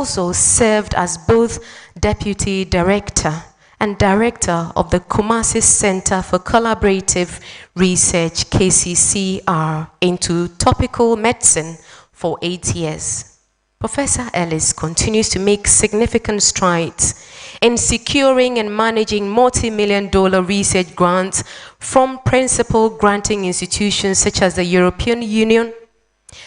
also served as both Deputy Director and Director of the Kumasi Center for Collaborative Research, KCCR, into topical medicine for 8 years. Professor Ellis continues to make significant strides in securing and managing multi-million-dollar research grants from principal granting institutions such as the European Union,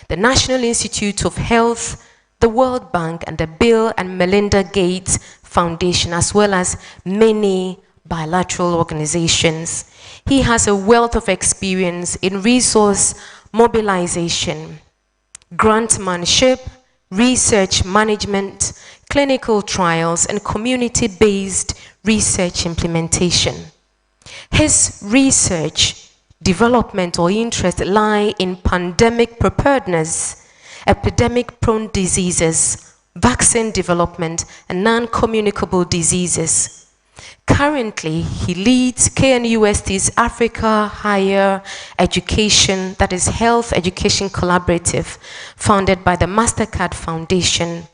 the National Institute of Health, the World Bank, and the Bill and Melinda Gates Foundation, as well as many bilateral organizations. He has a wealth of experience in resource mobilization, grantmanship, research management, clinical trials, and community-based research implementation. His research, development, or interest lie in pandemic preparedness, epidemic-prone diseases, vaccine development, and non-communicable diseases. Currently, he leads KNUST's Africa Higher Education, that is Health Education Collaborative, founded by the MasterCard Foundation.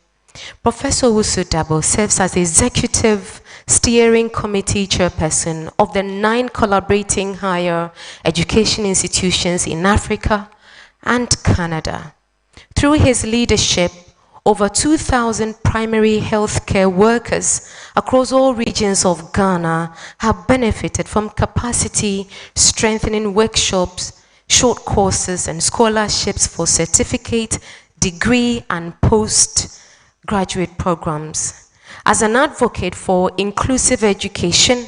Professor Owusu Dabo serves as Executive Steering Committee Chairperson of the 9 collaborating higher education institutions in Africa and Canada. Through his leadership, over 2,000 primary healthcare workers across all regions of Ghana have benefited from capacity strengthening workshops, short courses, and scholarships for certificate, degree, and postgraduate programs. As an advocate for inclusive education,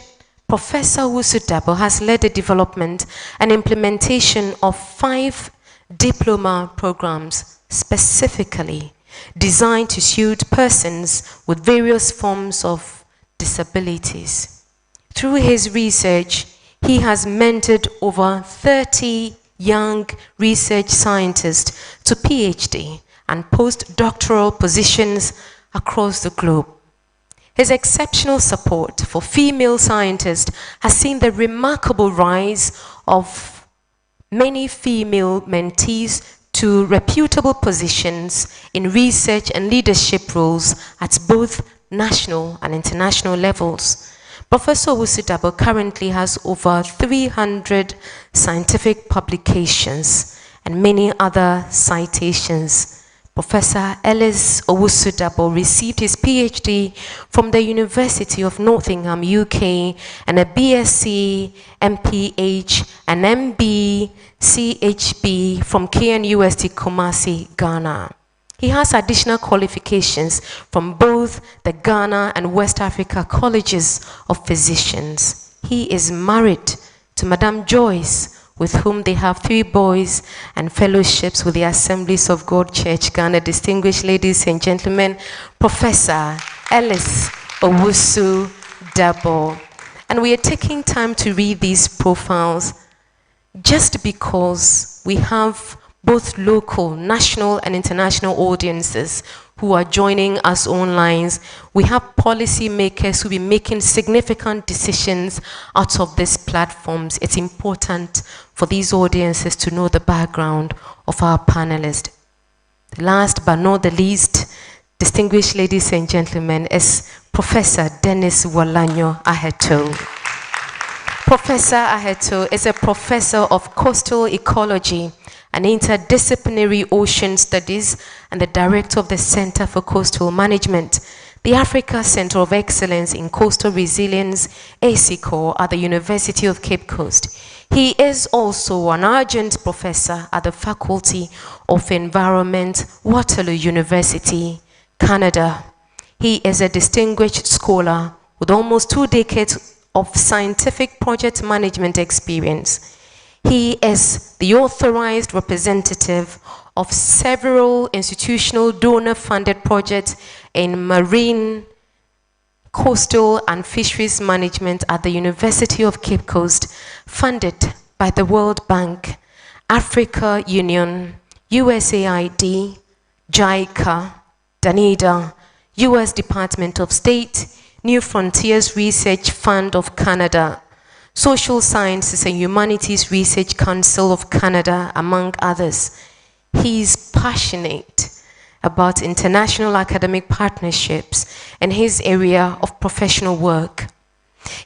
Professor Owusu Dabo has led the development and implementation of 5 diploma programs specifically designed to suit persons with various forms of disabilities. Through his research, he has mentored over 30 young research scientists to PhD and postdoctoral positions across the globe. His exceptional support for female scientists has seen the remarkable rise of many female mentees to reputable positions in research and leadership roles at both national and international levels. Professor Owusu Dabo currently has over 300 scientific publications and many other citations. Professor Ellis Owusu Dabo received his PhD from the University of Nottingham, UK, and a BSc, MPH, and MB, CHB from KNUST Kumasi, Ghana. He has additional qualifications from both the Ghana and West Africa Colleges of Physicians. He is married to Madame Joyce, with whom they have 3 boys, and fellowships with the Assemblies of God Church Ghana. Distinguished ladies and gentlemen, Professor Ellis Owusu Dabo. And we are taking time to read these profiles just because we have both local, national, and international audiences who are joining us online. We have policy makers who will be making significant decisions out of these platforms. It's important for these audiences to know the background of our panelists. Last but not the least, distinguished ladies and gentlemen, is Professor Dennis Walanyo Aheto. Professor Aheto is a professor of coastal ecology and interdisciplinary ocean studies and the director of the Center for Coastal Management, the Africa Center of Excellence in Coastal Resilience, ACICO, at the University of Cape Coast. He is also an adjunct professor at the Faculty of Environment, Waterloo University, Canada. He is a distinguished scholar with almost 2 decades of scientific project management experience. He is the authorized representative of several institutional donor-funded projects in marine, coastal, and fisheries management at the University of Cape Coast, funded by the World Bank, Africa Union, USAID, JICA, DANIDA, US Department of State, New Frontiers Research Fund of Canada, Social Sciences and Humanities Research Council of Canada, among others. He is passionate about international academic partnerships and his area of professional work.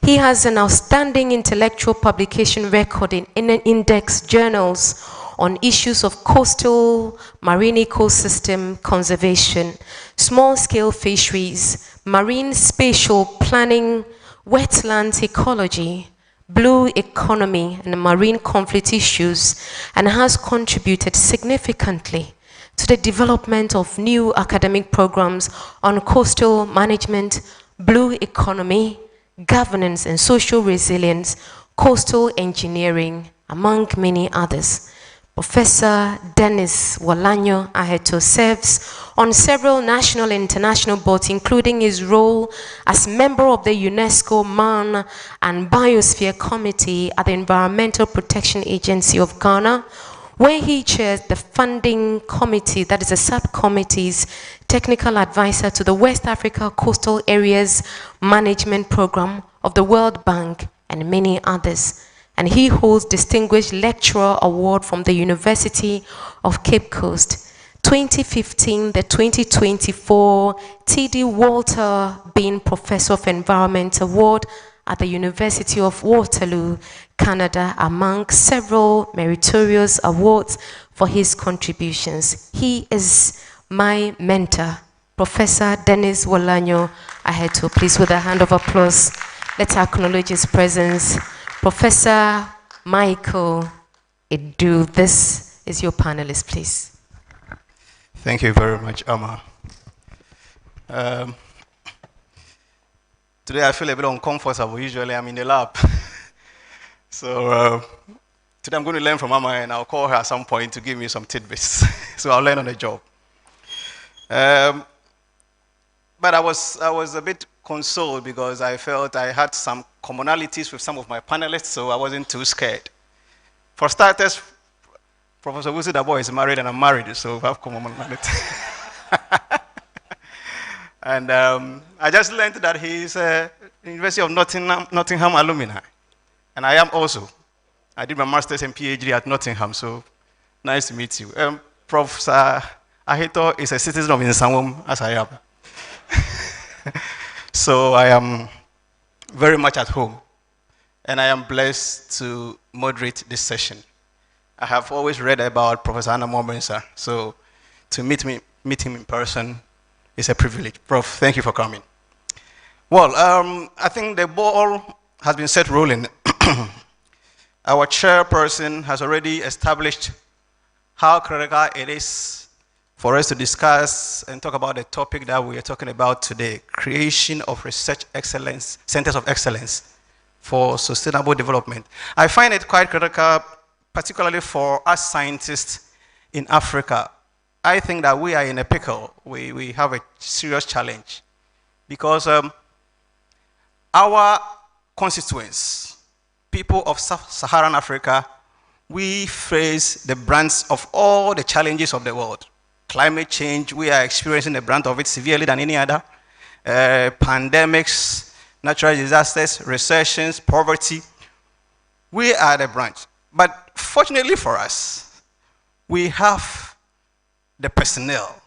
He has an outstanding intellectual publication record in index journals on issues of coastal marine ecosystem conservation, small-scale fisheries, marine spatial planning, wetlands ecology, blue economy, and marine conflict issues, and has contributed significantly to the development of new academic programs on coastal management, blue economy, governance and social resilience, coastal engineering, among many others. Professor Dennis Wolanyo Aheto serves on several national and international boards, including his role as member of the UNESCO Man and Biosphere Committee at the Environmental Protection Agency of Ghana, where he chairs the funding committee, that is a subcommittee's technical advisor to the West Africa Coastal Areas Management Program of the World Bank, and many others. And he holds Distinguished Lecturer Award from the University of Cape Coast. 2015, the 2024 T.D. Walter Bean Professor of Environment Award at the University of Waterloo, Canada, among several meritorious awards for his contributions. He is my mentor, Professor Dennis Wolanyo Aheto. Please, with a hand of applause, let's acknowledge his presence. Professor Michael Edu, this is your panelist, please. Thank you very much, Amma. Today I feel a bit uncomfortable. Usually I'm in the lab. So today I'm going to learn from Amma, and I'll call her at some point to give me some tidbits. So I'll learn on the job. But I was a bit consoled because I felt I had some commonalities with some of my panelists, so I wasn't too scared. For starters, Professor Tvucc Dabo is married and I'm married, so we have commonalities. And I just learned that he's a University of Nottingham alumni, and I am also. I did my master's and PhD at Nottingham, so nice to meet you. Professor Aheto is a citizen of Nsawam, as I am. So I am very much at home, and I am blessed to moderate this session. I have always read about Professor Anna Mombensa, so to meet him in person is a privilege. Prof, thank you for coming. Well, I think the ball has been set rolling. Our chairperson has already established how critical it is for us to discuss and talk about the topic that we are talking about today, creation of research excellence, centers of excellence for sustainable development. I find it quite critical, particularly for us scientists in Africa. I think that we are in a pickle. We have a serious challenge because our constituents, people of Sub-Saharan Africa, we face the brunt of all the challenges of the world. Climate change, we are experiencing the brunt of it severely than any other. Pandemics, natural disasters, recessions, poverty. We are the brunt. But fortunately for us, we have the personnel.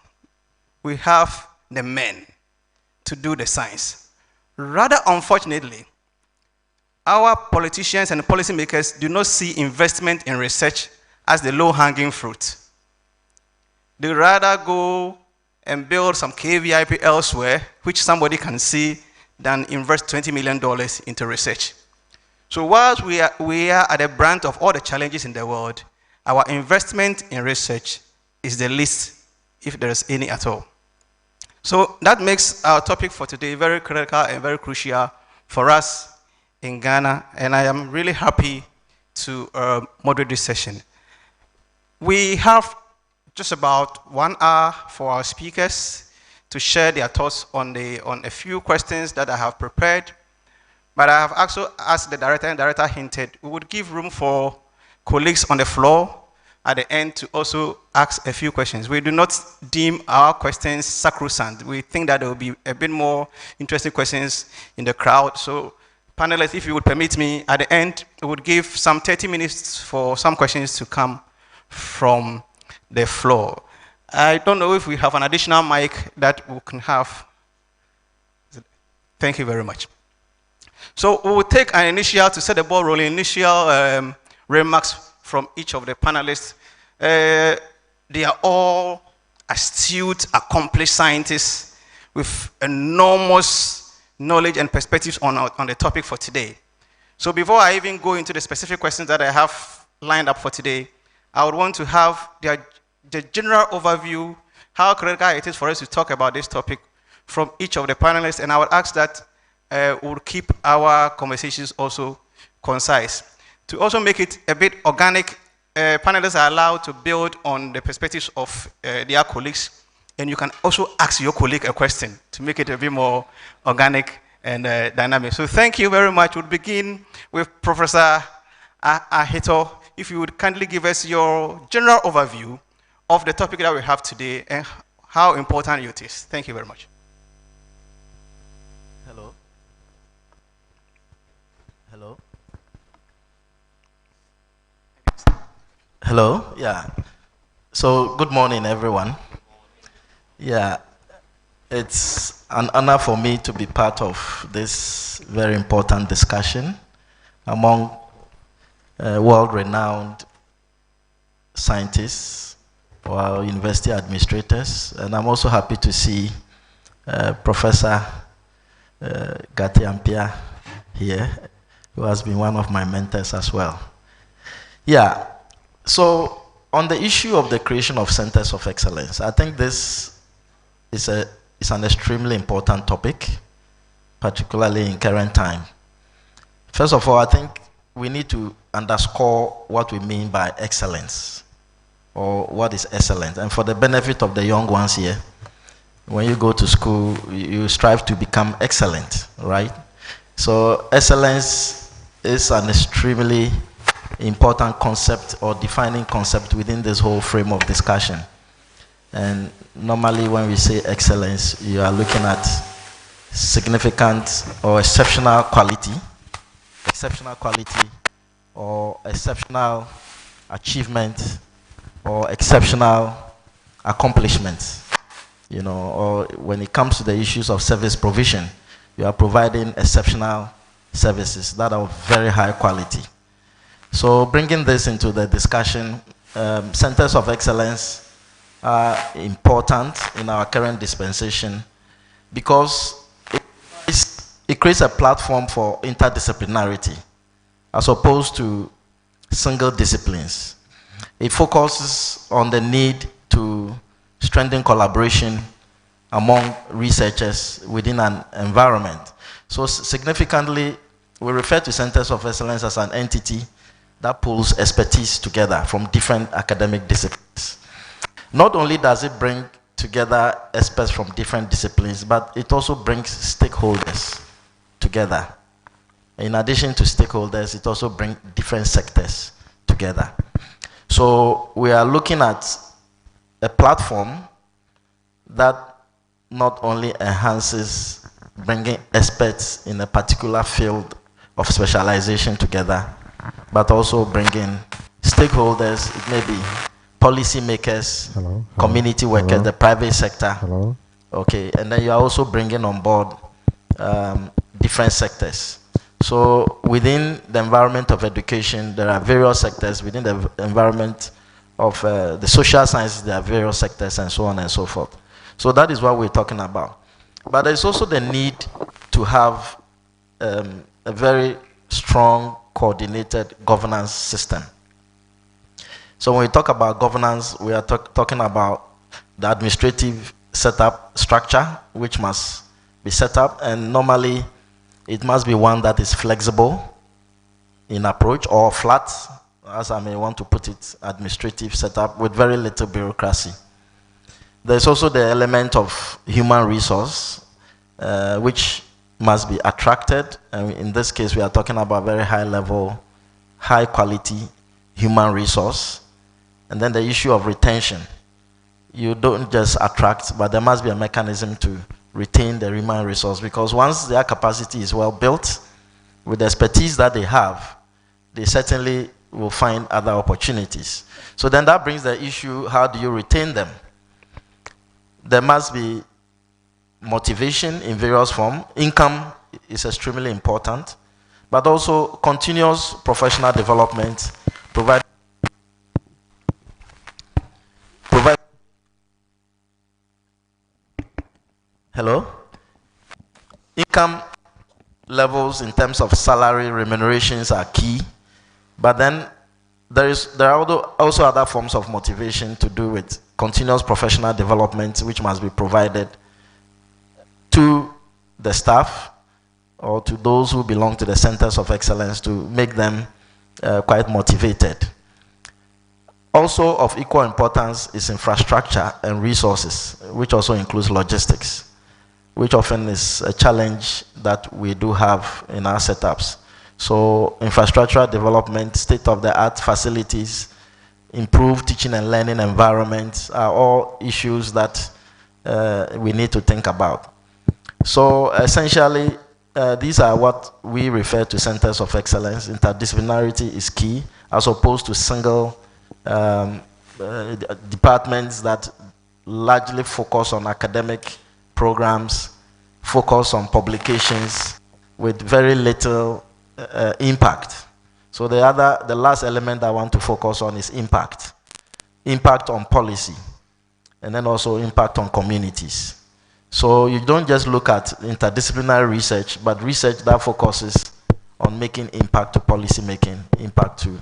We have the men to do the science. Rather unfortunately, our politicians and policymakers do not see investment in research as the low-hanging fruit. They rather go and build some KVIP elsewhere, which somebody can see, than invest $20 million into research. So whilst we are at the brunt of all the challenges in the world, our investment in research is the least, if there is any at all. So that makes our topic for today very critical and very crucial for us in Ghana, and I am really happy to moderate this session. We have just about 1 hour for our speakers to share their thoughts on a few questions that I have prepared. But I have also asked the director, and the director hinted we would give room for colleagues on the floor at the end to also ask a few questions. We do not deem our questions sacrosanct. We think that there will be a bit more interesting questions in the crowd. So panelists, if you would permit me, at the end, we would give some 30 minutes for some questions to come from the floor. I don't know if we have an additional mic that we can have. Thank you very much. So we will take an initial, to set the ball rolling, initial remarks from each of the panelists. They are all astute, accomplished scientists with enormous knowledge and perspectives on the topic for today. So before I even go into the specific questions that I have lined up for today, I would want to have the general overview, how critical it is for us to talk about this topic from each of the panelists, and I would ask that we'll keep our conversations also concise. To also make it a bit organic, panelists are allowed to build on the perspectives of their colleagues, and you can also ask your colleague a question to make it a bit more organic and dynamic. So thank you very much. We'll begin with Professor Ahito. If you would kindly give us your general overview of the topic that we have today and how important it is. Thank you very much. Hello. Hello. Hello. Yeah. So good morning, everyone. Yeah, it's an honor for me to be part of this very important discussion among world-renowned scientists or university administrators, and I'm also happy to see Professor Gatiampia here, who has been one of my mentors as well. Yeah, so on the issue of the creation of centers of excellence, I think this is an extremely important topic, particularly in current time. First of all, I think we need to underscore what we mean by excellence, or what is excellence. And for the benefit of the young ones here, when you go to school, you strive to become excellent, right? So excellence is an extremely important concept or defining concept within this whole frame of discussion. And normally when we say excellence, you are looking at significant or exceptional quality or exceptional achievement or exceptional accomplishment. You know, or when it comes to the issues of service provision, you are providing exceptional services that are of very high quality. So bringing this into the discussion, centers of excellence are important in our current dispensation because it creates a platform for interdisciplinarity as opposed to single disciplines. It focuses on the need to strengthen collaboration among researchers within an environment. So significantly, we refer to centers of excellence as an entity that pulls expertise together from different academic disciplines. Not only does it bring together experts from different disciplines, but it also brings stakeholders together. In addition to stakeholders, it also brings different sectors together. So we are looking at a platform that not only enhances bringing experts in a particular field of specialization together, but also bringing stakeholders, it may be policymakers, community workers, the private sector. Okay, and then you are also bringing on board different sectors. So within the environment of education, there are various sectors. Within the environment of the social sciences, there are various sectors and so on and so forth. So that is what we're talking about. But there's also the need to have a very strong, coordinated governance system. So when we talk about governance, we are talking about the administrative setup structure, which must be set up, and normally it must be one that is flexible in approach, or flat, as I may want to put it, administrative setup with very little bureaucracy. There's also the element of human resource, which must be attracted. And in this case, we are talking about very high level, high quality human resource. And then the issue of retention. You don't just attract, but there must be a mechanism to retain the human resource, because once their capacity is well built, with the expertise that they have, they certainly will find other opportunities. So then that brings the issue, how do you retain them? There must be motivation in various forms. Income is extremely important, but also continuous professional development, provide hello? Income levels in terms of salary remunerations are key, but then there are also other forms of motivation to do with continuous professional development, which must be provided to the staff or to those who belong to the centers of excellence to make them quite motivated. Also of equal importance is infrastructure and resources, which also includes logistics, which often is a challenge that we do have in our setups. So infrastructure development, state-of-the-art facilities, improved teaching and learning environments are all issues that we need to think about. So essentially, these are what we refer to centers of excellence. Interdisciplinarity is key, as opposed to single departments that largely focus on academic programs, focus on publications with very little impact. So the last element I want to focus on is impact. Impact on policy, and then also impact on communities. So you don't just look at interdisciplinary research, but research that focuses on making impact to policy making, impact to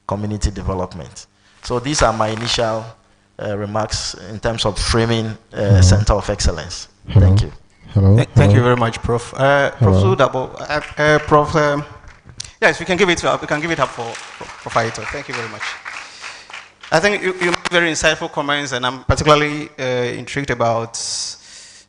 community development. So these are my initial remarks in terms of framing Center of Excellence. Hello. Thank you. Hello. Thank you very much, Prof. Prof. Udabo, Prof. Yes, we can give it up for Prof. Aito. Thank you very much. I think you made very insightful comments, and I'm particularly intrigued about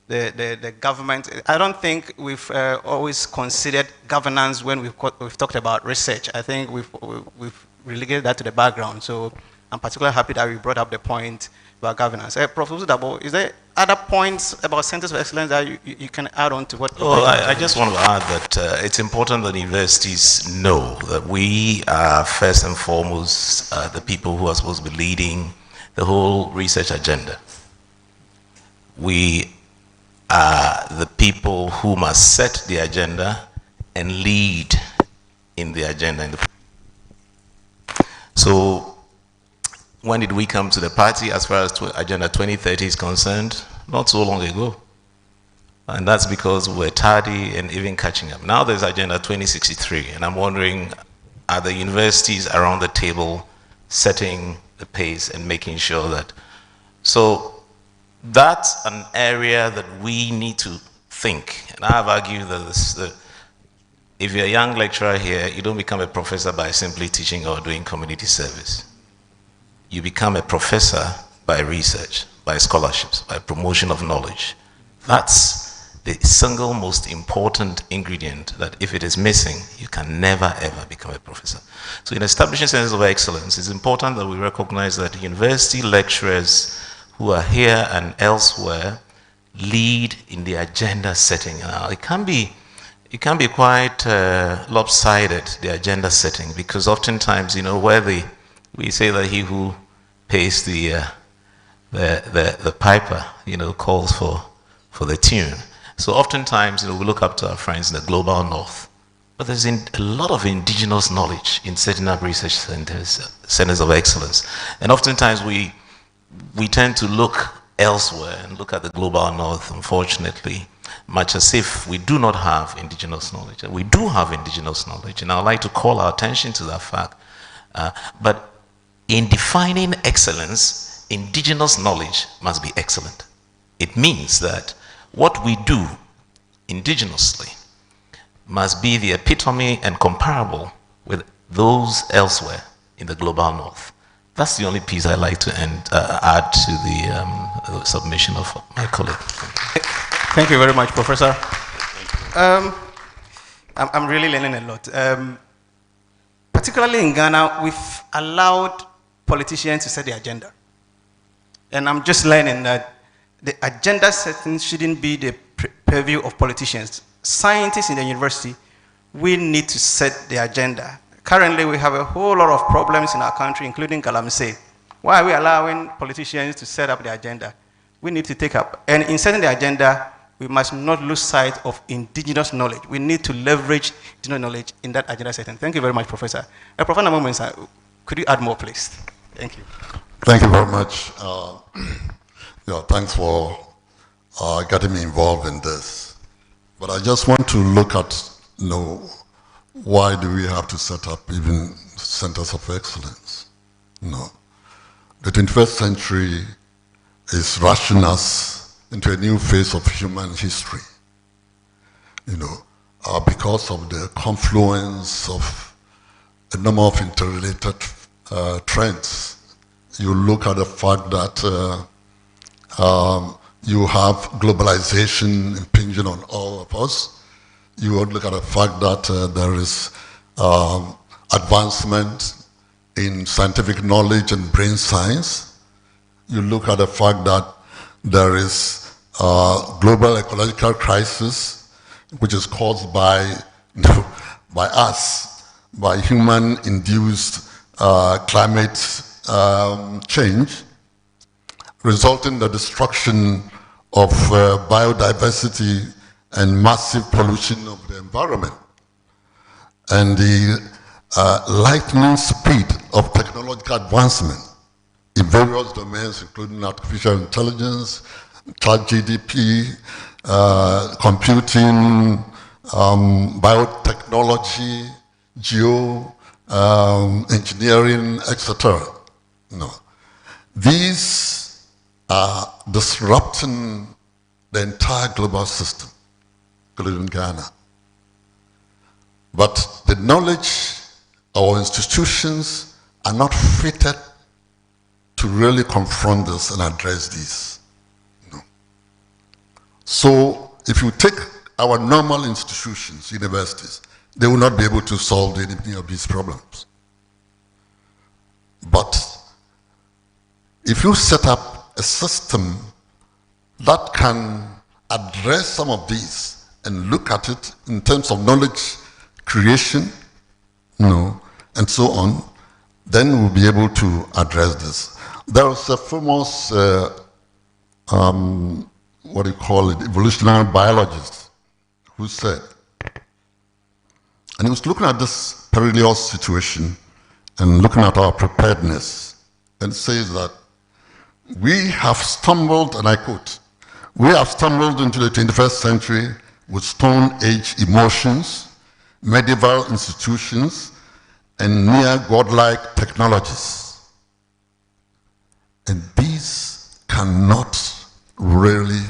the government. I don't think we've always considered governance when we've talked about research. I think we've relegated that to the background. So I'm particularly happy that we brought up the point about governance. Professor Dabo, is there other points about centers of excellence that you can add on to what? Well, I just want to add that it's important that universities know that we are first and foremost the people who are supposed to be leading the whole research agenda. We are the people who must set the agenda and lead in the agenda. So when did we come to the party as far as Agenda 2030 is concerned? Not so long ago. And that's because we're tardy and even catching up. Now there's Agenda 2063, and I'm wondering, are the universities around the table setting the pace and making sure that... So that's an area that we need to think. And I've argued that if you're a young lecturer here, you don't become a professor by simply teaching or doing community service. You become a professor by research, by scholarships, by promotion of knowledge. That's the single most important ingredient that if it is missing, you can never ever become a professor. So in establishing centers of excellence, it's important that we recognize that university lecturers who are here and elsewhere lead in the agenda setting. Now, it can be quite lopsided, the agenda setting, because oftentimes, you know, we say that he who pays the piper, you know, calls for the tune. So oftentimes, you know, we look up to our friends in the global north, but there's a lot of indigenous knowledge in setting up research centers of excellence. And oftentimes we tend to look elsewhere and look at the global north, unfortunately, much as if we do not have indigenous knowledge. We do have indigenous knowledge, and I'd like to call our attention to that fact. But in defining excellence, indigenous knowledge must be excellent. It means that what we do indigenously must be the epitome and comparable with those elsewhere in the global north. That's the only piece I'd like to add to the submission of my colleague. Thank you very much, Professor. I'm really learning a lot. Particularly in Ghana, we've allowed politicians to set the agenda. And I'm just learning that the agenda setting shouldn't be the purview of politicians. Scientists in the university, we need to set the agenda. Currently, we have a whole lot of problems in our country, including Galamsey. Why are we allowing politicians to set up the agenda? we need to take up. And in setting the agenda, we must not lose sight of indigenous knowledge. We need to leverage indigenous knowledge in that agenda setting. Thank you very much, Professor. Professor Namomensa, could you add more, please? Thank you. Thank you very much. Thanks for getting me involved in this. But I just want to look at, why do we have to set up even centers of excellence? The 21st century is rushing us into a new phase of human history, because of the confluence of a number of interrelated trends. You look at the fact that you have globalization impinging on all of us. You look at the fact that there is advancement in scientific knowledge and brain science. You look at the fact that there is global ecological crisis, which is caused by us, by human-induced climate change, resulting in the destruction of biodiversity and massive pollution of the environment. And the lightning speed of technological advancement in various domains, including artificial intelligence, cloud GDP, computing, biotechnology, engineering, etc. These are disrupting the entire global system, including Ghana. But the knowledge, our institutions are not fitted to really confront this and address these. So if you take our normal institutions, universities, they will not be able to solve any of these problems. But if you set up a system that can address some of these and look at it in terms of knowledge creation, and so on, then we'll be able to address this. There was a famous, evolutionary biologist who said, and he was looking at this perilous situation and looking at our preparedness, and says that we have stumbled, and I quote, we have stumbled into the 21st century with Stone Age emotions, medieval institutions, and near godlike technologies. And these cannot really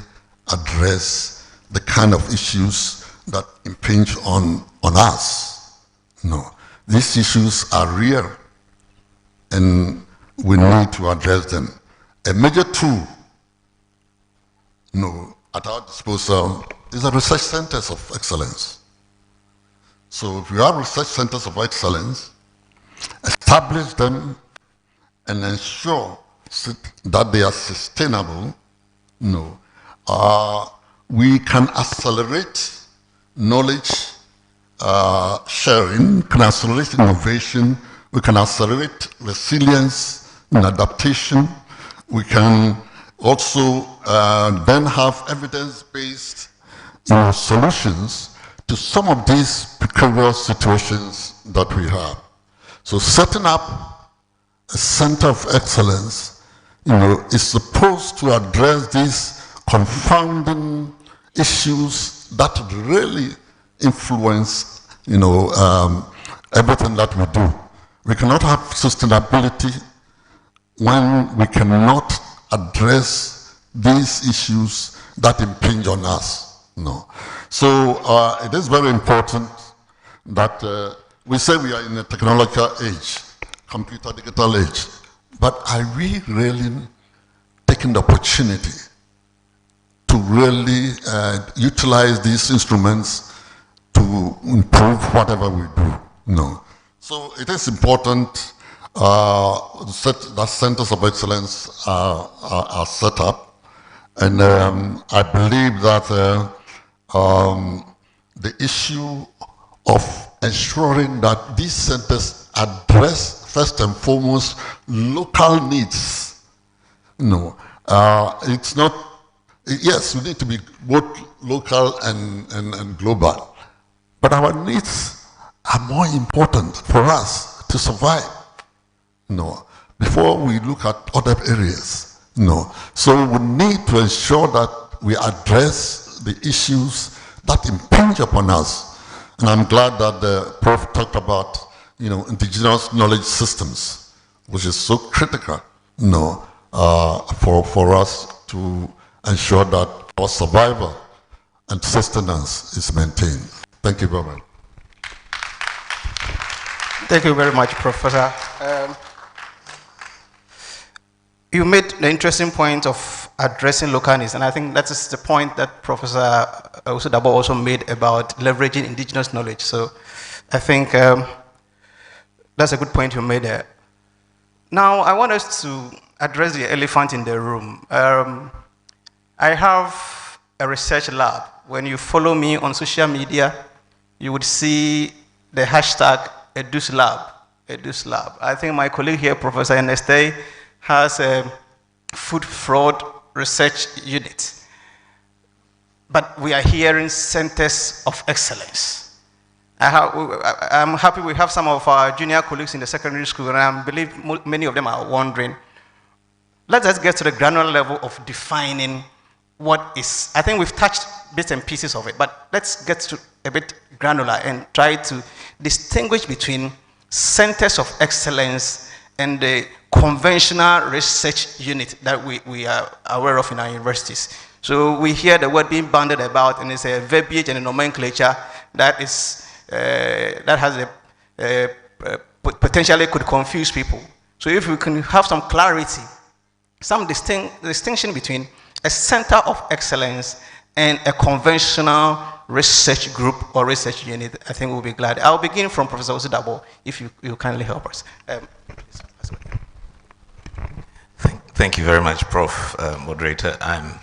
address the kind of issues that impinge on us. No, these issues are real, and we need to address them. A major tool at our disposal is the research centers of excellence. So if we have research centers of excellence, establish them and ensure that they are sustainable, we can accelerate knowledge sharing, can accelerate innovation, we can accelerate resilience and adaptation. We can also then have evidence-based solutions to some of these precarious situations that we have. So setting up a center of excellence, is supposed to address these confounding issues that really influence, everything that we do. We cannot have sustainability when we cannot address these issues that impinge on us. So it is very important that we say we are in a technological age, computer digital age, but are we really taking the opportunity to really utilize these instruments to improve whatever we do? No. So it is important that centers of excellence are set up, and I believe that the issue of ensuring that these centers address first and foremost local needs, It's not, yes, we need to be both local and global, but our needs are more important for us to survive, before we look at other areas, So we need to ensure that we address the issues that impinge upon us. And I'm glad that the Prof talked about, indigenous knowledge systems, which is so critical, for us to ensure that our survival and sustenance is maintained. Thank you very much. Thank you very much, Professor. You made the interesting point of addressing local needs, and I think that is the point that Professor Osudabo also made about leveraging indigenous knowledge. So I think that's a good point you made there. Now, I want us to address the elephant in the room. I have a research lab. When you follow me on social media, you would see the hashtag EduSLab. EduSLab. I think my colleague here, Professor Erneste, has a food fraud research unit. But we are hearing centers of excellence. I'm happy we have some of our junior colleagues in the secondary school, and I believe many of them are wondering. Let us get to the granular level of defining what is. I think we've touched bits and pieces of it, but let's get to a bit granular and try to distinguish between centers of excellence and the conventional research unit that we are aware of in our universities. So we hear the word being bandied about, and it's a verbiage and a nomenclature that is that has potentially could confuse people. So if we can have some clarity, some distinction between a center of excellence and a conventional research group or research unit, I think we'll be glad. I'll begin from Professor Osudabo, if you kindly help us. Thank you very much, Prof. Moderator. I'm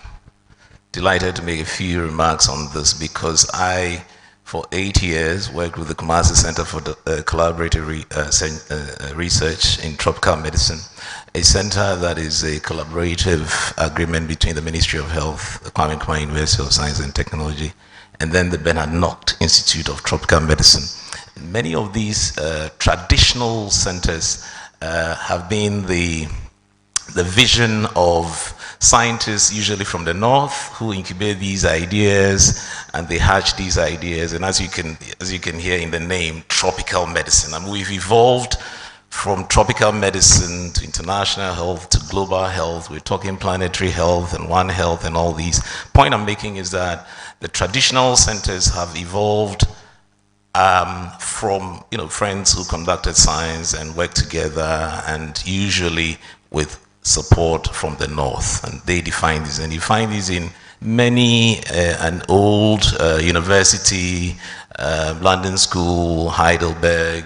delighted to make a few remarks on this because I, for 8 years, worked with the Kumasi Center for Collaborative Research in Tropical Medicine, a center that is a collaborative agreement between the Ministry of Health, the Kwame Nkrumah University of Science and Technology, and then the Bernard Nocht Institute of Tropical Medicine. Many of these traditional centers have been the vision of scientists, usually from the north, who incubate these ideas and they hatch these ideas. And as you can hear in the name, tropical medicine. I mean, we've evolved from tropical medicine to international health to global health. We're talking planetary health and One Health and all these. Point I'm making is that the traditional centers have evolved from friends who conducted science and worked together, and usually with support from the north, and they define this, and you find this in many an old university, London School, Heidelberg,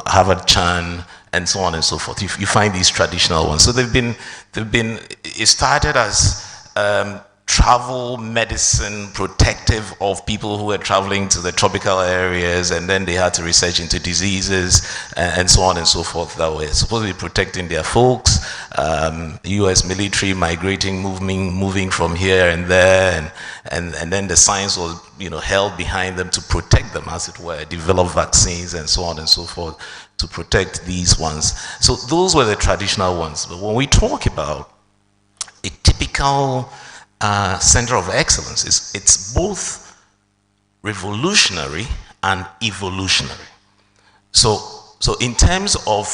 Harvard Chan, and so on and so forth. You find these traditional ones. So it started as travel medicine protective of people who were traveling to the tropical areas, and then they had to research into diseases and so on and so forth that were supposed to be protecting their folks. US military migrating, moving from here and there, and then the science was held behind them to protect them, as it were, develop vaccines and so on and so forth to protect these ones. So those were the traditional ones. But when we talk about a typical center of excellence, it's both revolutionary and evolutionary. So in terms of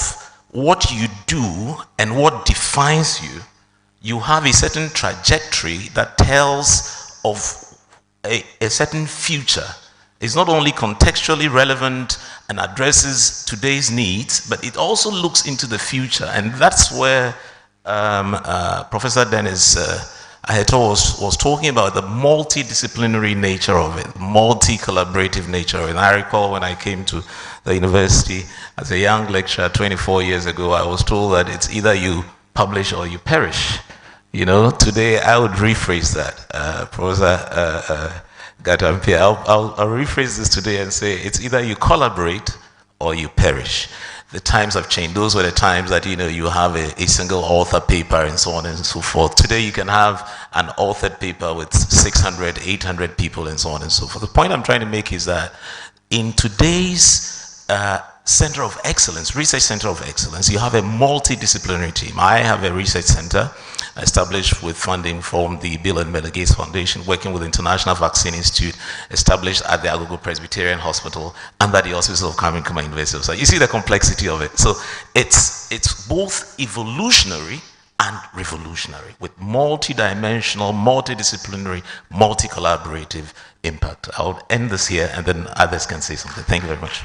what you do and what defines you, you have a certain trajectory that tells of a certain future. It's not only contextually relevant and addresses today's needs, but it also looks into the future. And that's where Professor Dennis Aheto was talking about the multidisciplinary nature of it, multi-collaborative nature of it. And I recall when I came to the university as a young lecturer 24 years ago, I was told that it's either you publish or you perish. Today I would rephrase that. Professor Gatampia, I'll rephrase this today and say it's either you collaborate or you perish. the times have changed. Those were the times that, you have a single author paper and so on and so forth. Today you can have an authored paper with 600, 800 people and so on and so forth. The point I'm trying to make is that in today's center of excellence, research center of excellence, you have a multidisciplinary team. I have a research center established with funding from the Bill and Melinda Gates Foundation, working with the International Vaccine Institute, established at the Agogo Presbyterian Hospital under the auspices of Kwame Nkrumah University. So you see the complexity of it. So it's both evolutionary and revolutionary, with multi-dimensional, multidisciplinary, multi-collaborative impact. I'll end this here, and then others can say something. Thank you very much.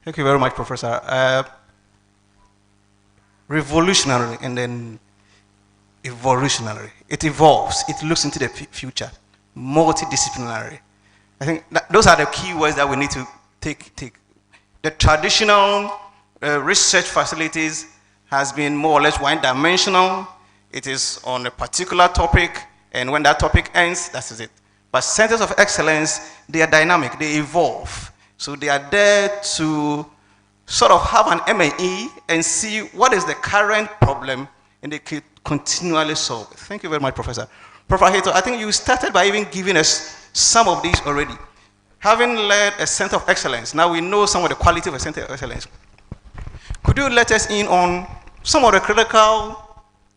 Thank you very much, Professor. Revolutionary and then evolutionary. It evolves. It looks into the future. Multidisciplinary. I think those are the key words that we need to take. The traditional research facilities has been more or less one-dimensional. It is on a particular topic, and when that topic ends, that is it. But centers of excellence, they are dynamic. They evolve. So they are there to sort of have an M&E and see what is the current problem, and they can continually solve it. Thank you very much, Professor. Professor Hato, I think you started by even giving us some of these already. Having led a center of excellence, now we know some of the quality of a center of excellence. Could you let us in on some of the critical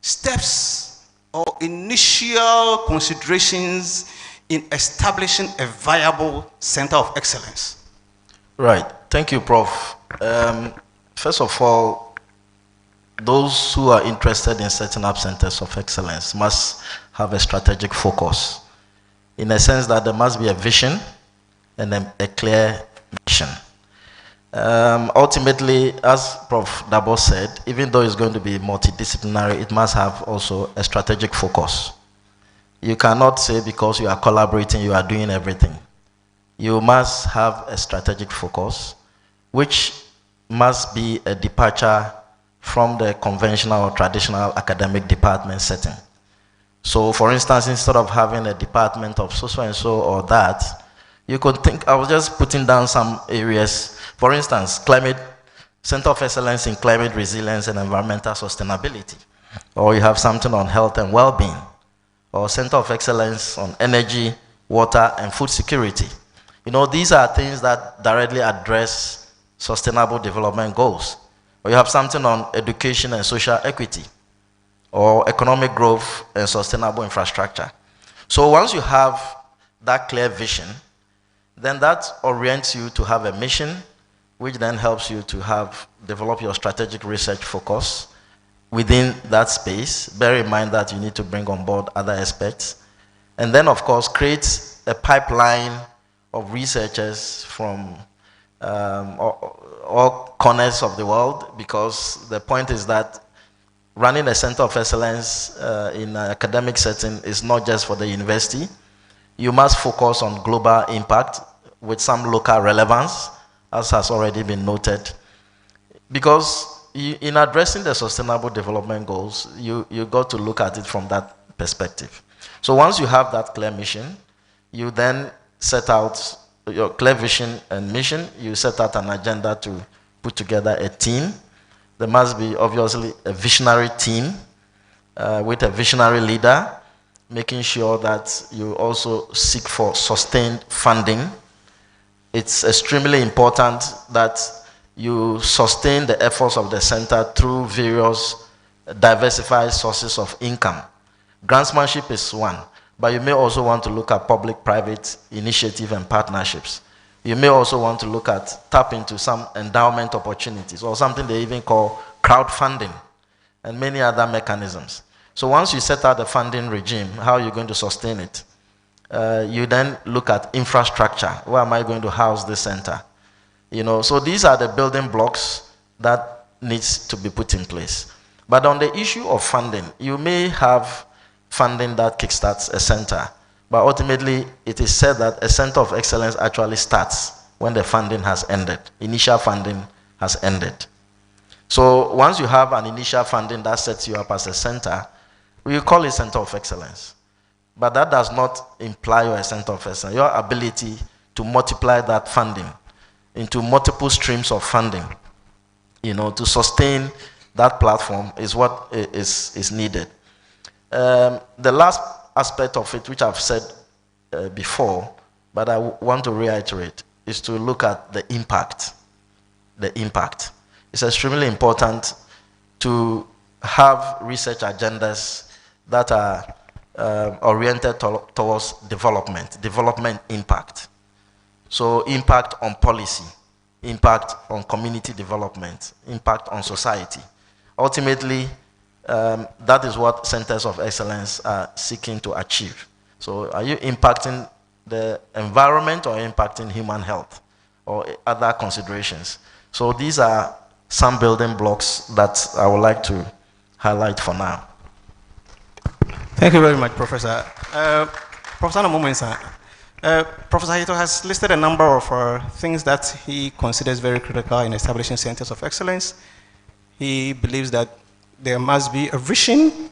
steps or initial considerations in establishing a viable center of excellence? Right. Thank you, Prof. First of all, those who are interested in setting up centers of excellence must have a strategic focus, in a sense that there must be a vision and a clear mission. Ultimately, as Prof. Dabo said, even though it's going to be multidisciplinary, it must have also a strategic focus. You cannot say because you are collaborating, you are doing everything. You must have a strategic focus, which must be a departure from the conventional or traditional academic department setting. So, for instance, instead of having a department of so and so or that, you could think, I was just putting down some areas. For instance, Center of Excellence in Climate Resilience and Environmental Sustainability. Or you have something on health and well-being. Or Center of Excellence on Energy, Water, and Food Security. These are things that directly address sustainable development goals. Or you have something on education and social equity, or economic growth and sustainable infrastructure. So once you have that clear vision, then that orients you to have a mission, which then helps you to develop your strategic research focus within that space. Bear in mind that you need to bring on board other aspects. And then, of course, create a pipeline of researchers from all corners of the world, because the point is that running a center of excellence in an academic setting is not just for the university. You must focus on global impact with some local relevance, as has already been noted. Because in addressing the sustainable development goals, you got to look at it from that perspective. So once you have that clear mission, you then set out your clear vision and mission, you set out an agenda to put together a team. There must be obviously a visionary team with a visionary leader, making sure that you also seek for sustained funding. It's extremely important that you sustain the efforts of the center through various diversified sources of income. Grantsmanship is one, but you may also want to look at public-private initiative and partnerships. You may also want to tap into some endowment opportunities, or something they even call crowdfunding, and many other mechanisms. So once you set out the funding regime, how are you going to sustain it? You then look at infrastructure. Where am I going to house this center? So these are the building blocks that needs to be put in place. But on the issue of funding, you may have funding that kickstarts a center, but ultimately it is said that a center of excellence actually starts when the funding has ended. Initial funding has ended. So once you have an initial funding that sets you up as a center, we call it center of excellence. but that does not imply you're a center of excellence. Your ability to multiply that funding into multiple streams of funding, to sustain that platform is what is needed. The last aspect of it, which I've said before, but I want to reiterate, is to look at the impact. The impact. It's extremely important to have research agendas that are oriented towards development impact. So impact on policy, impact on community development, impact on society. Ultimately, that is what centers of excellence are seeking to achieve. So are you impacting the environment or impacting human health or other considerations? So these are some building blocks that I would like to highlight for now. Thank you very much, Professor. Professor Namumensa, Professor Hito has listed a number of things that he considers very critical in establishing centers of excellence. He believes that there must be a vision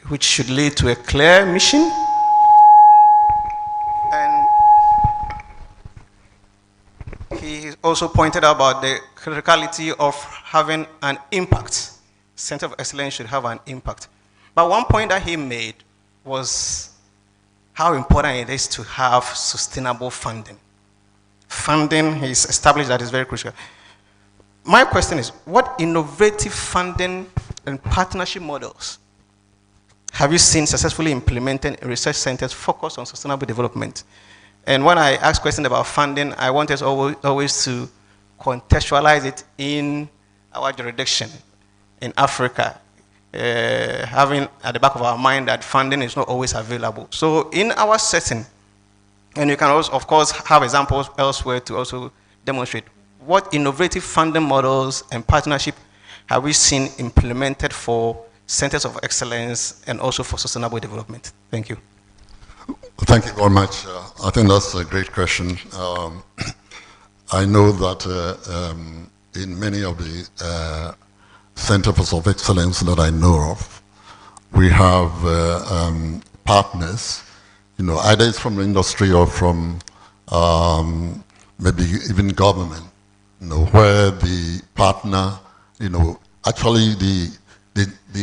which should lead to a clear mission. And he also pointed out about the criticality of having an impact. Center of excellence should have an impact. But one point that he made was how important it is to have sustainable funding. Funding, he's established that is very crucial. My question is, what innovative funding and partnership models have you seen successfully implemented in research centers focused on sustainable development? And when I ask questions about funding, I want us always to contextualize it in our jurisdiction in Africa, having at the back of our mind that funding is not always available. So in our setting, and you can also, of course, have examples elsewhere to also demonstrate, what innovative funding models and partnership have we seen implemented for centers of excellence and also for sustainable development? Thank you. Thank you very much. I think that's a great question. I know that in many of the centers of excellence that I know of, we have partners, either it's from the industry or from maybe even government, where the partner, actually the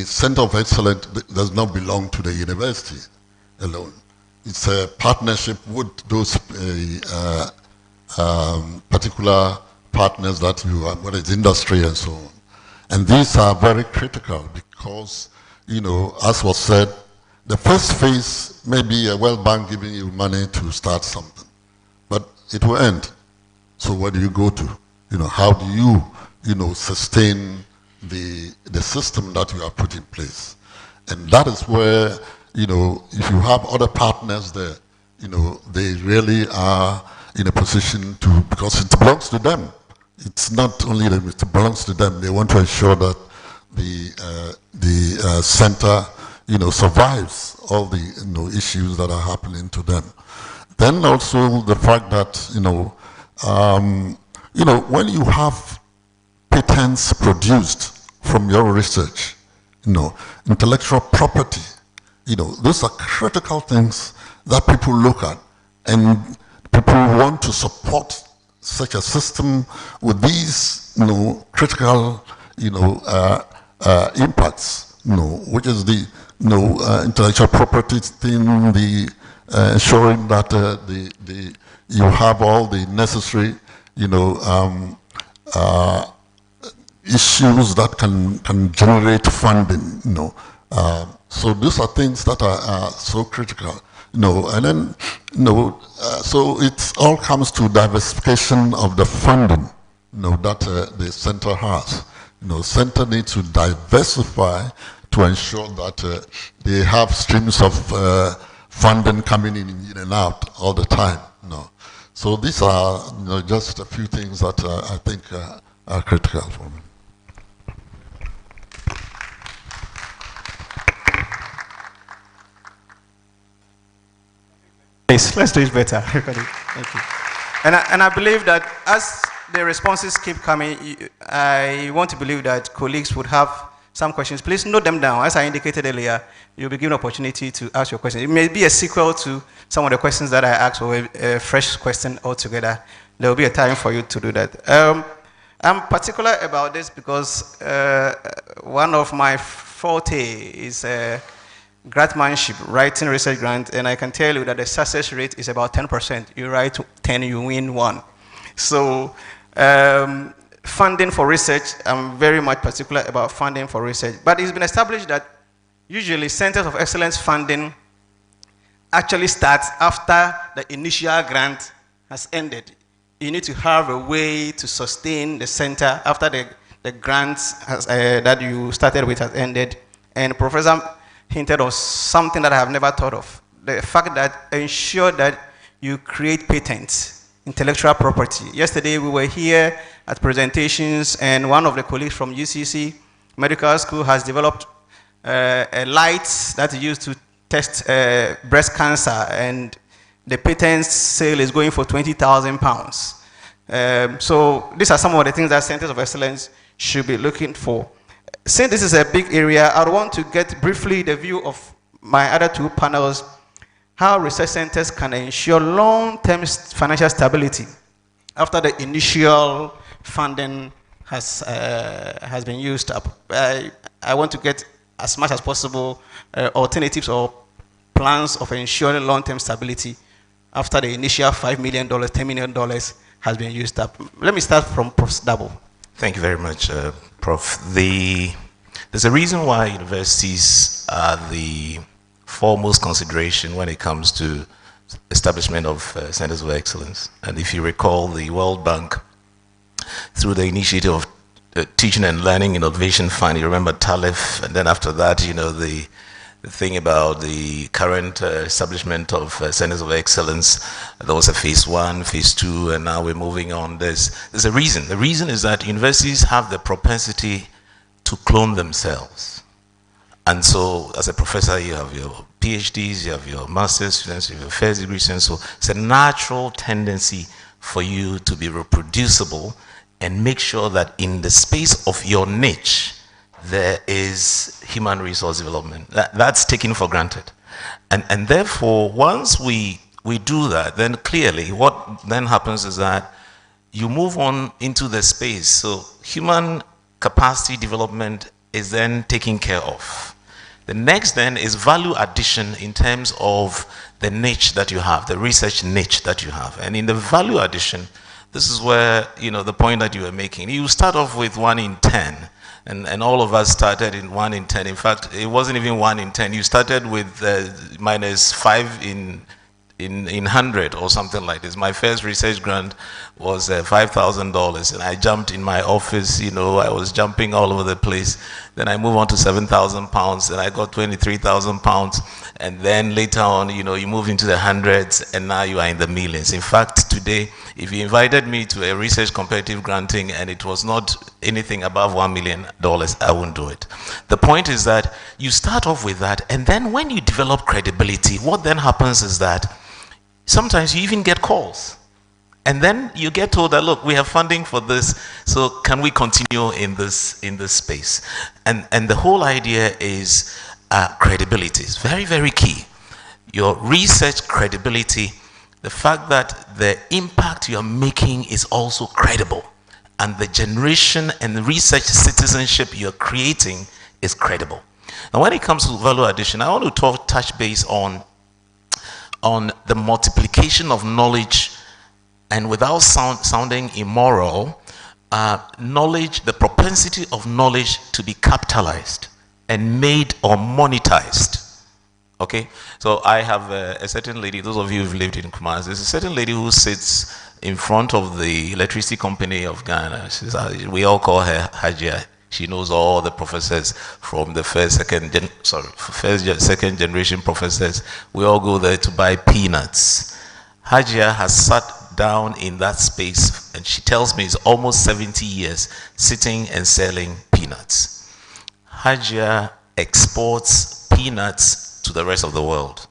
center of excellence does not belong to the university alone. It's a partnership with those particular partners that you have, whether it's industry and so on. And these are very critical because, as was said, the first phase may be a World Bank giving you money to start something, but it will end. So where do you go to? How do you, sustain the system that you have put in place? And that is where, if you have other partners there, they really are in a position to, because it belongs to them. It's not only them, it belongs to them. They want to ensure that the center, survives all the issues that are happening to them. Then also the fact that when you have patents produced from your research, intellectual property, those are critical things that people look at, and people want to support such a system with these, critical, impacts, which is the, intellectual property thing, the ensuring that you have all the necessary, issues that can generate funding, so these are things that are so critical. And then, so it all comes to diversification of the funding, that the center has. Center needs to diversify to ensure that they have streams of funding coming in and out all the time. So these are, just a few things that I think are critical for me. Let's do it better. Thank you. And I believe that as the responses keep coming, I want to believe that colleagues would have some questions. Please note them down. As I indicated earlier, you'll be given opportunity to ask your question. It may be a sequel to some of the questions that I asked, or a fresh question altogether. There will be a time for you to do that. I'm particular about this because one of my forte is grantmanship, writing research grant, and I can tell you that the success rate is about 10%. You write 10, you win 1. So funding for research, I'm very much particular about funding for research. But it's been established that usually centers of excellence funding actually starts after the initial grant has ended. You need to have a way to sustain the center after the grants that you started with has ended. And Professor hinted on something that I have never thought of. The fact that ensure that you create patents, intellectual property. Yesterday we were here at presentations, and one of the colleagues from UCC Medical School has developed a light that is used to test breast cancer, and the patent sale is going for £20,000. So these are some of the things that centers of excellence should be looking for. Since this is a big area, I want to get briefly the view of my other two panels, how research centers can ensure long-term financial stability after the initial funding has been used up. I want to get as much as possible alternatives or plans of ensuring long-term stability after the initial $5 million, $10 million has been used up. Let me start from Prof. Dabo. Thank you very much, Prof. There's a reason why universities are the foremost consideration when it comes to establishment of centers of excellence. And if you recall, the World Bank, through the initiative of Teaching and Learning Innovation Fund, you remember TALIF, and then after that, the thing about the current establishment of centers of excellence. There was a phase 1, phase 2, and now we're moving on. There's a reason. The reason is that universities have the propensity to clone themselves. And so, as a professor, you have your PhDs, you have your master's students, you have your first degree students. So it's a natural tendency for you to be reproducible and make sure that in the space of your niche, there is human resource development. That's taken for granted. And therefore, once we do that, then clearly what then happens is that you move on into the space. So human capacity development is then taken care of. The next then is value addition in terms of the niche that you have, the research niche that you have. And in the value addition, this is where, the point that you were making. You start off with 1 in 10. And all of us started in 1 in 10. In fact, it wasn't even 1 in 10. You started with minus 5 in 100 or something like this. My first research grant was $5,000, and I jumped in my office. I was jumping all over the place. Then I moved on to £7,000, and I got £23,000. And then later on, you move into the hundreds, and now you are in the millions. In fact, today, if you invited me to a research competitive granting and it was not anything above $1 million, I wouldn't do it. The point is that you start off with that, and then when you develop credibility, what then happens is that sometimes you even get calls. And then you get told that, look, we have funding for this, so can we continue in this space? And the whole idea is credibility. It's very, very key. Your research credibility, the fact that the impact you're making is also credible, and the generation and the research citizenship you're creating is credible. Now, when it comes to value addition, I want to touch base on the multiplication of knowledge, and without sounding immoral, knowledge, the propensity of knowledge to be capitalized and made or monetized. Okay, so I have a certain lady, those of you who've lived in Kumasi, there's a certain lady who sits in front of the electricity company of Ghana. We all call her Hajia. She knows all the professors from the second, second generation professors. We all go there to buy peanuts. Hajia has sat down in that space, and she tells me it's almost 70 years sitting and selling peanuts. Hajia exports peanuts to the rest of the world.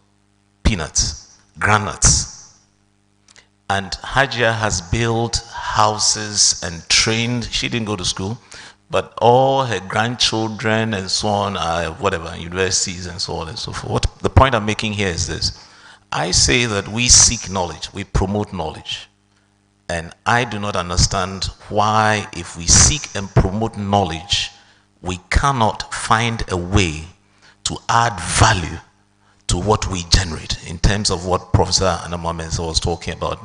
Peanuts, granuts. And Hajia has built houses and trained, she didn't go to school, but all her grandchildren and so on are whatever, universities and so on and so forth. The point I'm making here is this. I say that we seek knowledge, we promote knowledge. And I do not understand why, if we seek and promote knowledge, we cannot find a way to add value to what we generate in terms of what Professor Anamamensa was talking about.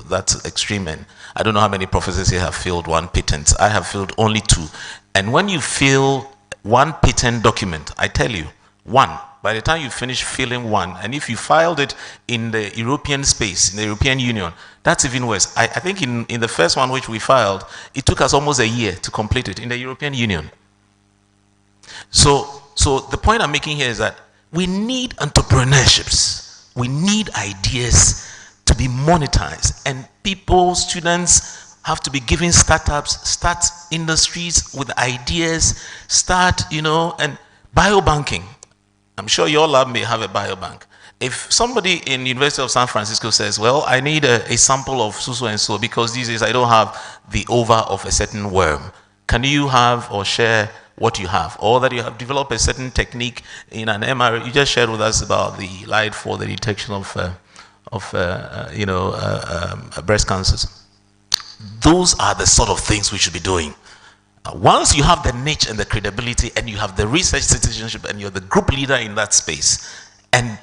That's extreme. And I don't know how many professors here have filled one patent. I have filled only 2. And when you fill one patent document, I tell you, one, by the time you finish filling one, and if you filed it in the European space, in the European Union, that's even worse. I think in the first one which we filed, it took us almost a year to complete it in the European Union. So the point I'm making here is that we need entrepreneurships. We need ideas to be monetized, and people, students have to be given startups, start industries with ideas, start, and biobanking. I'm sure your lab may have a biobank. If somebody in University of San Francisco says, well, I need a sample of so and so because these days I don't have the ova of a certain worm, can you have or share what you have? Or that you have developed a certain technique in an MRI. You just shared with us about the light for the detection of breast cancers. Those are the sort of things we should be doing. Once you have the niche and the credibility, and you have the research citizenship, and you're the group leader in that space, and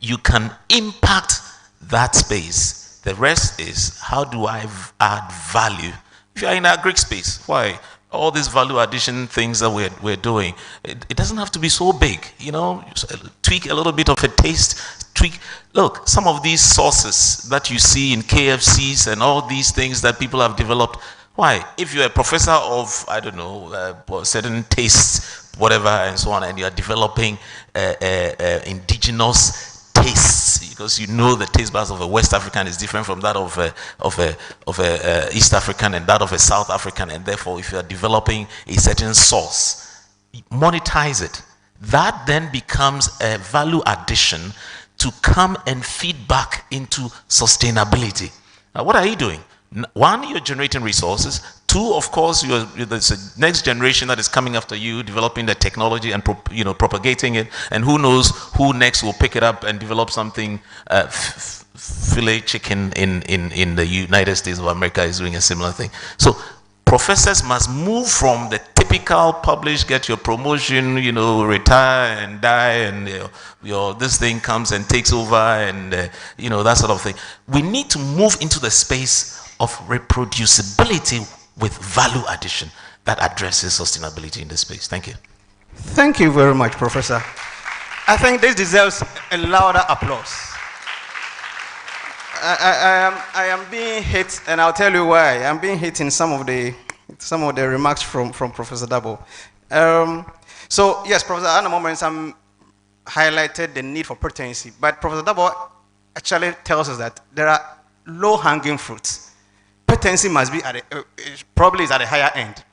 you can impact that space, the rest is, how do I add value? If you're in a Greek space, why? All these value addition things that we're doing, it doesn't have to be so big, tweak a little bit of a taste, look, some of these sauces that you see in KFCs and all these things that people have developed. Why? If you're a professor of, I don't know, certain tastes, whatever, and so on, and you're developing indigenous tastes, because you know the taste buds of a West African is different from that of a East African and that of a South African, and therefore, if you're developing a certain sauce, monetize it. That then becomes a value addition to come and feed back into sustainability. Now, what are you doing? One, you're generating resources. Two, of course, there's a next generation that is coming after you, developing the technology and propagating it. And who knows who next will pick it up and develop something. Filet chicken in the United States of America is doing a similar thing. So professors must move from the typical publish, get your promotion, retire and die, and this thing comes and takes over, and that sort of thing. We need to move into the space of reproducibility with value addition that addresses sustainability in this space. Thank you. Thank you very much, Professor. I think this deserves a louder applause. I am being hit, and I'll tell you why. I'm being hit in some of the remarks from Professor Dabo. So yes, Professor Anamamensa highlighted the need for potency, but Professor Dabo actually tells us that there are low-hanging fruits. Potency must be probably is at a higher end.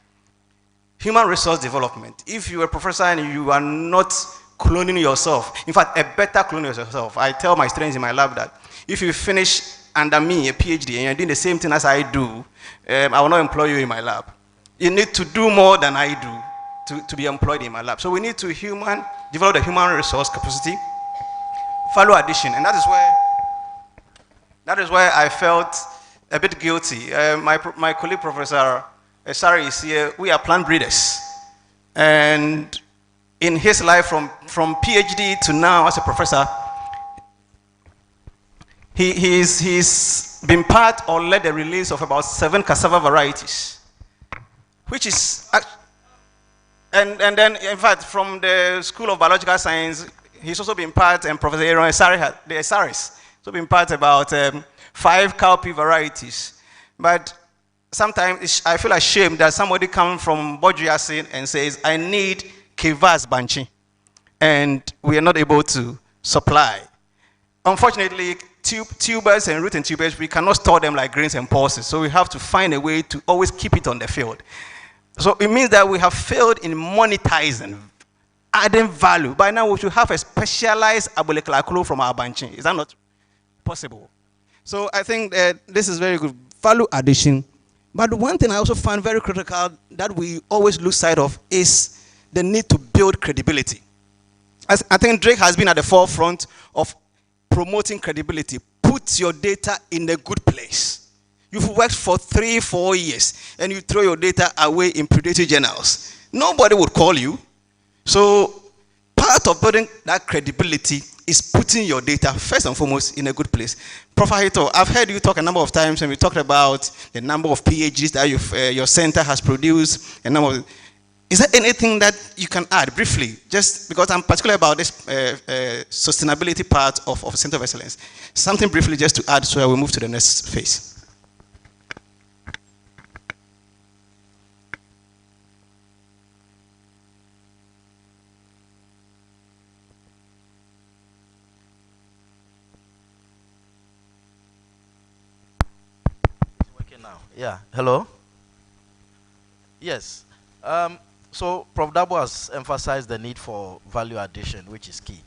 Human resource development. If you are a professor and you are not cloning yourself, in fact, a better clone of yourself. I tell my students in my lab that if you finish under me a PhD and you're doing the same thing as I do, I will not employ you in my lab. You need to do more than I do to be employed in my lab. So we need to develop the human resource capacity, value addition, and that is where I felt a bit guilty. My colleague, Professor Sari, is here. We are plant breeders. And in his life, from PhD to now as a professor, he's been part or led the release of about 7 cassava varieties, which is, and then, in fact, from the School of Biological Science, he's also been part, and Professor Aaron the Saris, so been part about 5 cowpea varieties. But sometimes I feel ashamed that somebody comes from Bojuasin and says, I need Kivas Banchi, and we are not able to supply. Unfortunately, tubers and root and tubers, we cannot store them like grains and pulses, so we have to find a way to always keep it on the field. So it means that we have failed in monetizing, adding value. By now, we should have a specialized abolekalakulo from our banchi. Is that not possible? So I think that this is very good. Value addition, But one thing I also find very critical that we always lose sight of is the need to build credibility. As I think Drake has been at the forefront of promoting credibility. Put your data in a good place. You've worked for 3-4 years and you throw your data away in predatory journals. Nobody would call you. So part of building that credibility is putting your data first and foremost in a good place. Prof. Hito, I've heard you talk a number of times and we talked about the number of PhDs that your center has produced, a number of, is there anything that you can add briefly? Just because I'm particular about this sustainability part of Center of Excellence. Something briefly just to add so I will move to the next phase. Working now. Yeah. Hello? Yes. So Prof. Dabo has emphasized the need for value addition, which is key.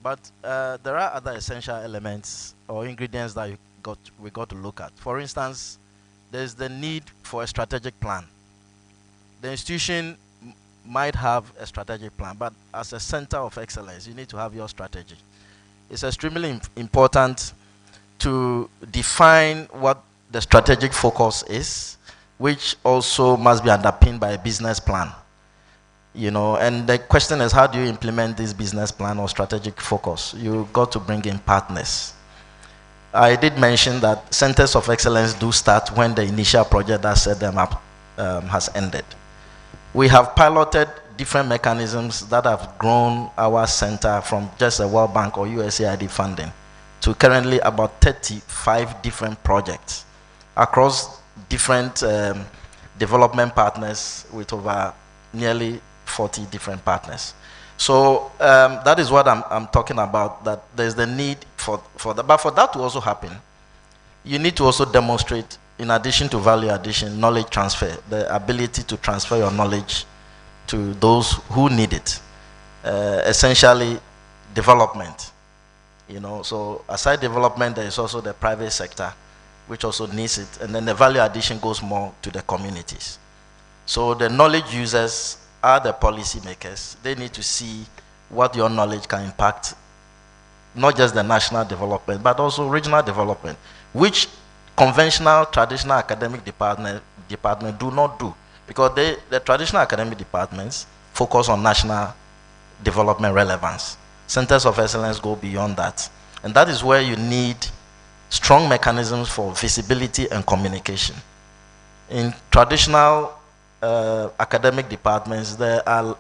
But there are other essential elements or ingredients that we got to look at. For instance, there's the need for a strategic plan. The institution might have a strategic plan, but as a center of excellence, you need to have your strategy. It's extremely important to define what the strategic focus is, which also must be underpinned by a business plan. You know, and the question is, how do you implement this business plan or strategic focus? You got to bring in partners. I did mention that centers of excellence do start when the initial project that set them up has ended. We have piloted different mechanisms that have grown our center from just a World Bank or USAID funding to currently about 35 different projects across different development partners with over nearly 40 different partners. So that is what I'm talking about, that there's the need for that. But for that to also happen, you need to also demonstrate, in addition to value addition, knowledge transfer, the ability to transfer your knowledge to those who need it. Essentially, development. You know, so aside development, there is also the private sector, which also needs it, and then the value addition goes more to the communities. So the knowledge users are the policy makers. They need to see what your knowledge can impact, not just the national development, but also regional development, which conventional, traditional academic department do not do, because the traditional academic departments focus on national development relevance. Centers of excellence go beyond that, and that is where you need strong mechanisms for visibility and communication. In traditional academic departments, there are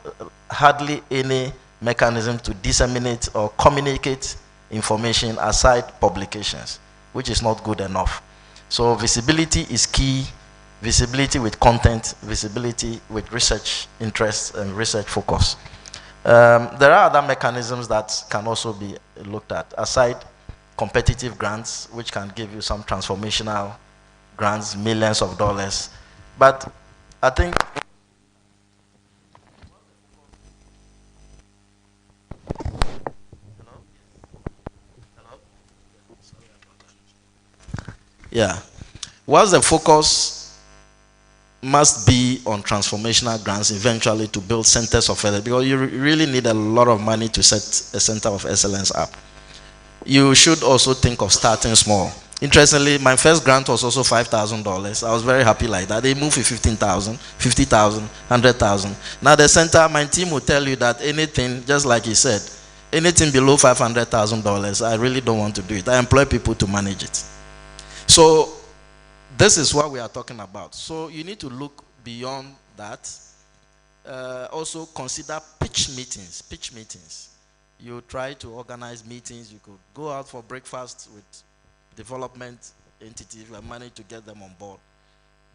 hardly any mechanism to disseminate or communicate information aside publications, which is not good enough. So visibility is key, visibility with content, visibility with research interests and research focus. There are other mechanisms that can also be looked at, aside competitive grants, which can give you some transformational grants, millions of dollars. But I think yeah, whilst the focus must be on transformational grants eventually to build centers of excellence, because you really need a lot of money to set a center of excellence up. You should also think of starting small. Interestingly, my first grant was also $5,000. I was very happy like that. They moved to 15,000, 50,000, 100,000. Now the center, my team will tell you that anything, just like he said, anything below $500,000, I really don't want to do it. I employ people to manage it. So this is what we are talking about. So you need to look beyond that. Also consider pitch meetings. You try to organize meetings. You could go out for breakfast with development entities and manage to get them on board.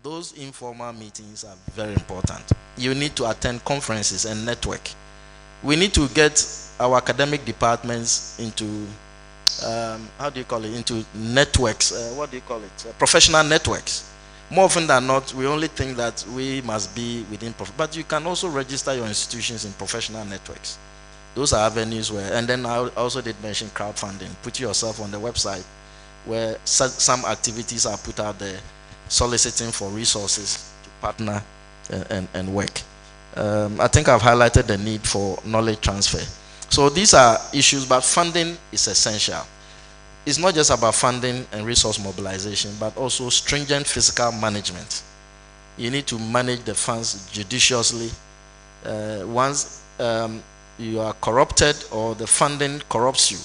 Those informal meetings are very important. You need to attend conferences and network. We need to get our academic departments into how do you call it, into networks, what do you call it, professional networks. More often than not, we only think that we must be within, but you can also register your institutions in professional networks. Those are avenues where, and then I also did mention crowdfunding. Put yourself on the website where some activities are put out there soliciting for resources to partner and work. I think I've highlighted the need for knowledge transfer. So these are issues, but funding is essential. It's not just about funding and resource mobilization, but also stringent fiscal management. You need to manage the funds judiciously. Once you are corrupted or the funding corrupts you,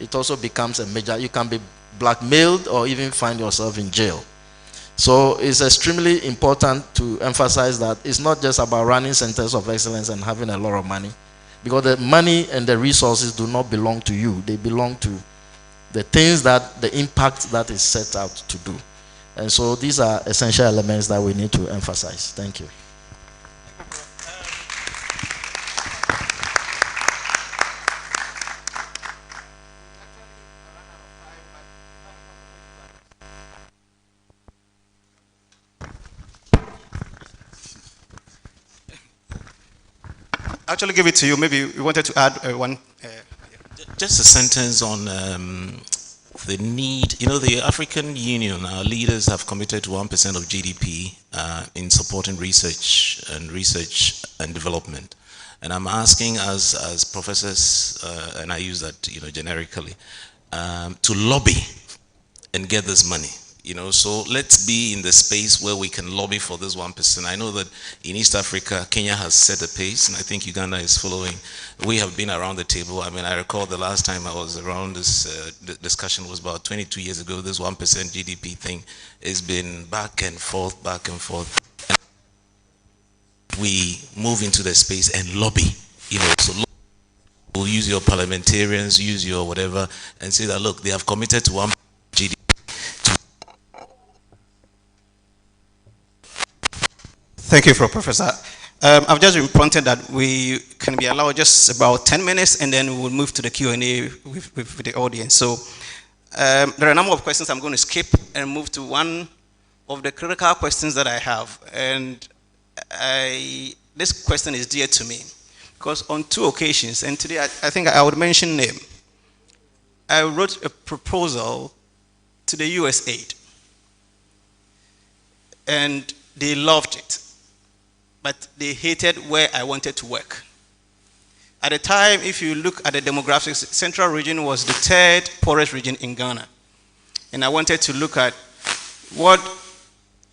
it also becomes a major, you can be blackmailed or even find yourself in jail. So it's extremely important to emphasize that it's not just about running centers of excellence and having a lot of money, because the money and the resources do not belong to you. They belong to the things that, the impact that is set out to do. And so these are essential elements that we need to emphasize. Thank you. Actually give it to you. Maybe you wanted to add one. Just a sentence on the need. You know, the African Union, our leaders have committed to 1% of GDP in supporting research and development. And I'm asking us as professors, and I use that, you know, generically, to lobby and get this money. You know, so let's be in the space where we can lobby for this 1%. I know that in East Africa, Kenya has set a pace, and I think Uganda is following. We have been around the table. I mean, I recall the last time I was around this discussion was about 22 years ago. This 1% GDP thing has been back and forth, back and forth. And we move into the space and lobby, you know, so we'll use your parliamentarians, use your whatever, and say that, look, they have committed to 1% GDP. Thank you, Professor. I've just been prompted that we can be allowed just about 10 minutes, and then we'll move to the Q&A with the audience. So there are a number of questions I'm going to skip and move to one of the critical questions that I have. And this question is dear to me, because on 2 occasions, and today I think I would mention name, I wrote a proposal to the USAID, and they loved it, but they hated where I wanted to work. At the time, if you look at the demographics, Central region was the 3rd poorest region in Ghana. And I wanted to look at what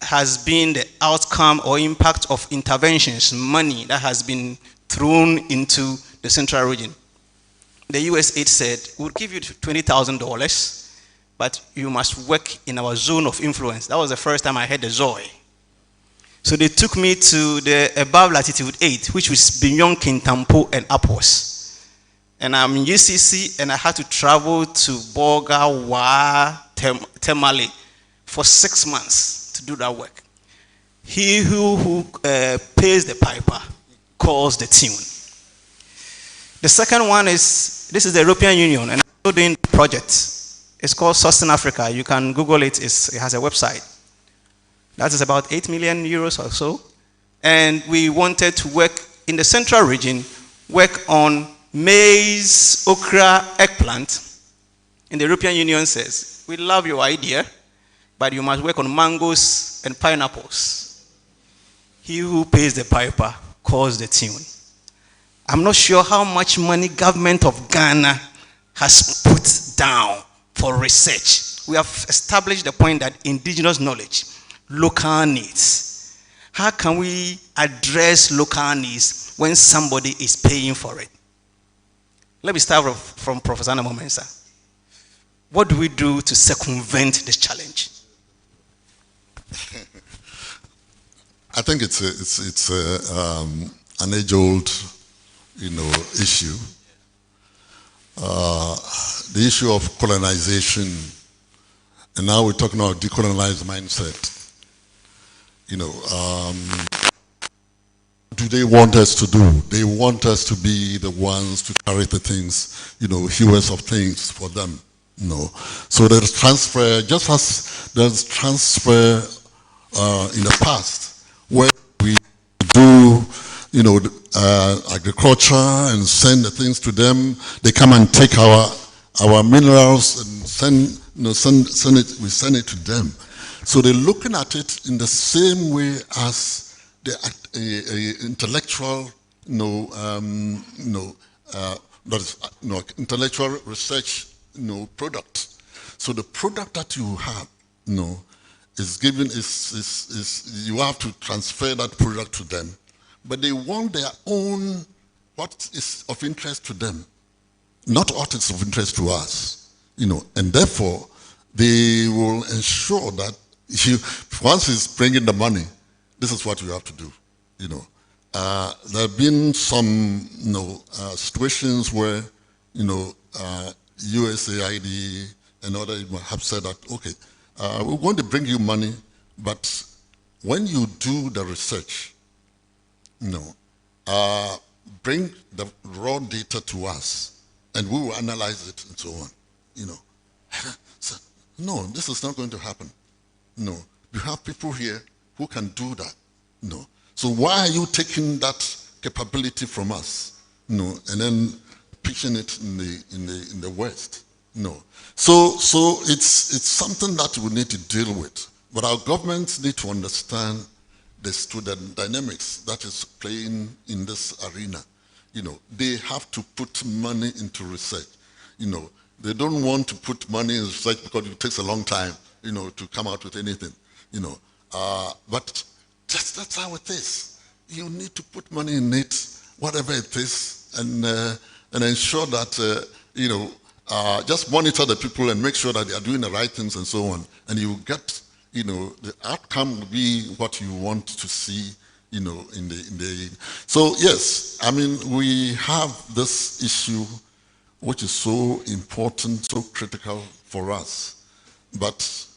has been the outcome or impact of interventions, money that has been thrown into the Central region. The USAID said, we'll give you $20,000, but you must work in our zone of influence. That was the first time I heard the ZOI. So they took me to the above latitude 8, which was beyond Kintampo and upwards. And I'm in UCC, and I had to travel to Boga, Wa, Temale for 6 months to do that work. He who pays the piper calls the tune. The second one is, this is the European Union, and I'm doing the project. It's called Sustain Africa. You can Google it. It has a website. That is about 8 million euros or so. And we wanted to work in the Central region, work on maize, okra, eggplant. And the European Union says, we love your idea, but you must work on mangoes and pineapples. He who pays the piper calls the tune. I'm not sure how much money government of Ghana has put down for research. We have established the point that indigenous knowledge, local needs. How can we address local needs when somebody is paying for it? Let me start from Professor Namomensa. What do we do to circumvent this challenge? I think it's an age-old, issue. The issue of colonization, and now we're talking about decolonized mindset. Do they want us to do? They want us to be the ones to carry the things, hewers of things for them. No. So there's transfer, just as there's transfer in the past, where we do, agriculture and send the things to them. They come and take our minerals and send it. We send it to them. So they're looking at it in the same way as the intellectual, intellectual research, product. So the product that you have, is given is you have to transfer that product to them, but they want their own, what is of interest to them, not what is of interest to us, and therefore they will ensure that once it's bringing the money, this is what you have to do, There have been some, situations where, USAID and others have said that, okay, we're going to bring you money, but when you do the research, bring the raw data to us, and we will analyze it and so on, So, no, this is not going to happen. No, you have people here who can do that. No, so why are you taking that capability from us? No, and then pitching it in the West? No, so it's something that we need to deal with. But our governments need to understand the student dynamics that is playing in this arena. They have to put money into research. They don't want to put money in research because it takes a long time, to come out with anything, But that's how it is. You need to put money in it, whatever it is, and ensure that, just monitor the people and make sure that they are doing the right things and so on. And you get, the outcome will be what you want to see, in the. So yes, I mean, we have this issue which is so important, so critical for us. But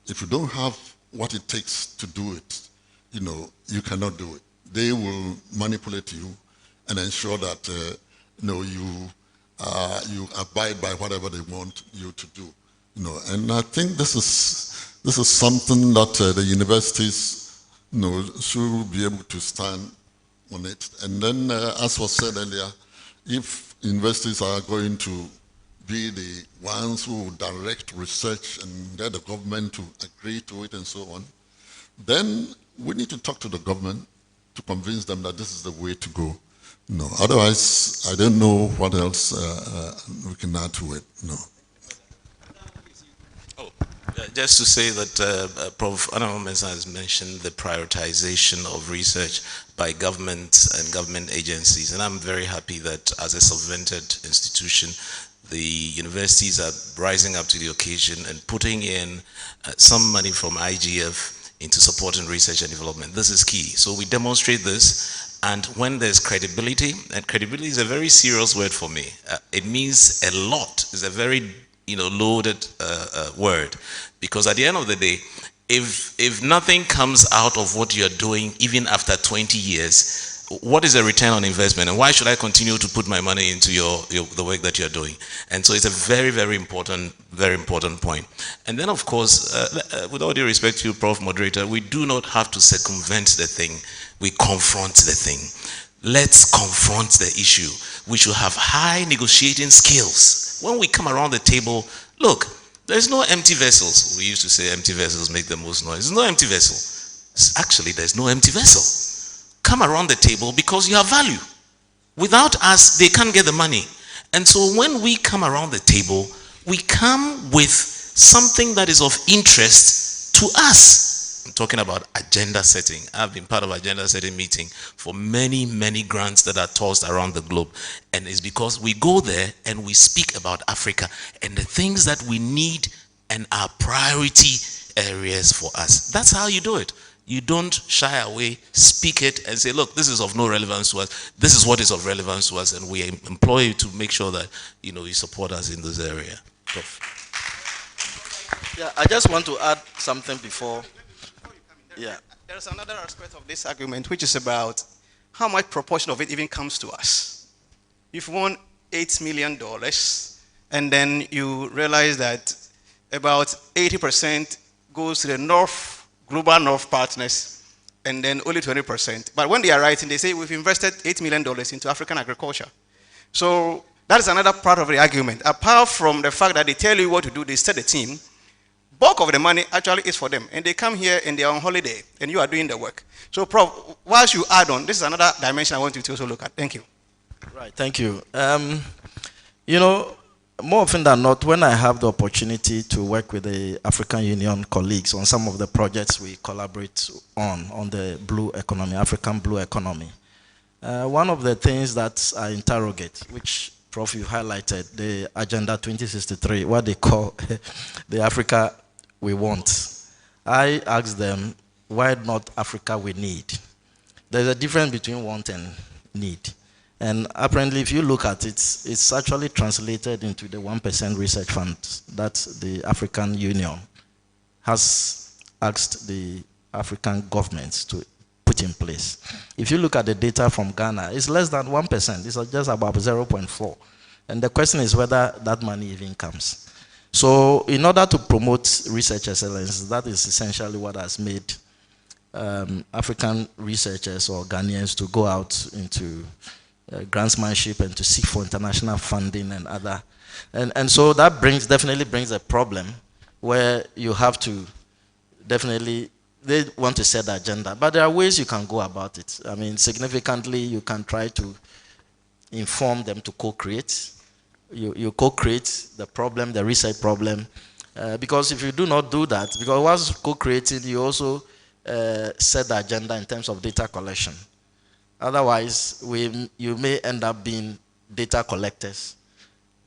if you don't have what it takes to do it, you cannot do it. They will manipulate you and ensure that you abide by whatever they want you to do. And I think this is something that the universities should be able to stand on it. And then, as was said earlier, if universities are going to be the ones who direct research and get the government to agree to it and so on, then we need to talk to the government to convince them that this is the way to go. Otherwise, I don't know what else we can add to it. Just to say that Prof. Anna Mensah has mentioned the prioritization of research by governments and government agencies, and I'm very happy that as a subvented institution, the universities are rising up to the occasion and putting in some money from IGF into supporting research and development. This is key. So we demonstrate this, and when there's credibility, and credibility is a very serious word for me. It means a lot. It's a very loaded word, because at the end of the day, if nothing comes out of what you're doing, even after 20 years, what is a return on investment, and why should I continue to put my money into the work that you're doing? And so it's a very, very important point. And then, of course, with all due respect to you, Prof. Moderator, we do not have to circumvent the thing. We confront the thing. Let's confront the issue. We should have high negotiating skills. When we come around the table, look, there's no empty vessels. We used to say empty vessels make the most noise. There's no empty vessel. Actually, there's no empty vessel. Come around the table because you have value. Without us, they can't get the money. And so when we come around the table, we come with something that is of interest to us. I'm talking about agenda setting. I've been part of agenda setting meeting for many, many grants that are tossed around the globe. And it's because we go there and we speak about Africa and the things that we need and are priority areas for us. That's how you do it. You don't shy away, speak it and say, look, this is of no relevance to us. This is what is of relevance to us, and we employ you to make sure that you support us in this area. Yeah, I just want to add something before. Yeah. There's another aspect of this argument, which is about how much proportion of it even comes to us. You've won $8 million, and then you realize that about 80% goes to the Global North partners, and then only 20%. But when they are writing, they say we've invested $8 million into African agriculture. So that is another part of the argument. Apart from the fact that they tell you what to do, they set the team, bulk of the money actually is for them. And they come here and they're on holiday and you are doing the work. So Prof, whilst you add on, this is another dimension I want you to also look at. Thank you. Right, thank you. You know, more often than not, when I have the opportunity to work with the African Union colleagues on some of the projects we collaborate on the blue economy, African blue economy, one of the things that I interrogate, which Prof, you highlighted, the Agenda 2063, what they call the Africa we want. I ask them, why not Africa we need? There's a difference between want and need. And apparently, if you look at it, it's actually translated into the 1% research fund that the African Union has asked the African governments to put in place. If you look at the data from Ghana, it's less than 1%. It's just about 0.4. And the question is whether that money even comes. So in order to promote research excellence, that is essentially what has made African researchers or Ghanaians to go out into grantsmanship and to seek for international funding and other. And so that definitely brings a problem where you have to definitely, they want to set the agenda. But there are ways you can go about it. I mean, significantly, you can try to inform them to co-create. You co-create the problem, the research problem. Because if you do not do that, because once co-creating, you also set the agenda in terms of data collection. Otherwise, you may end up being data collectors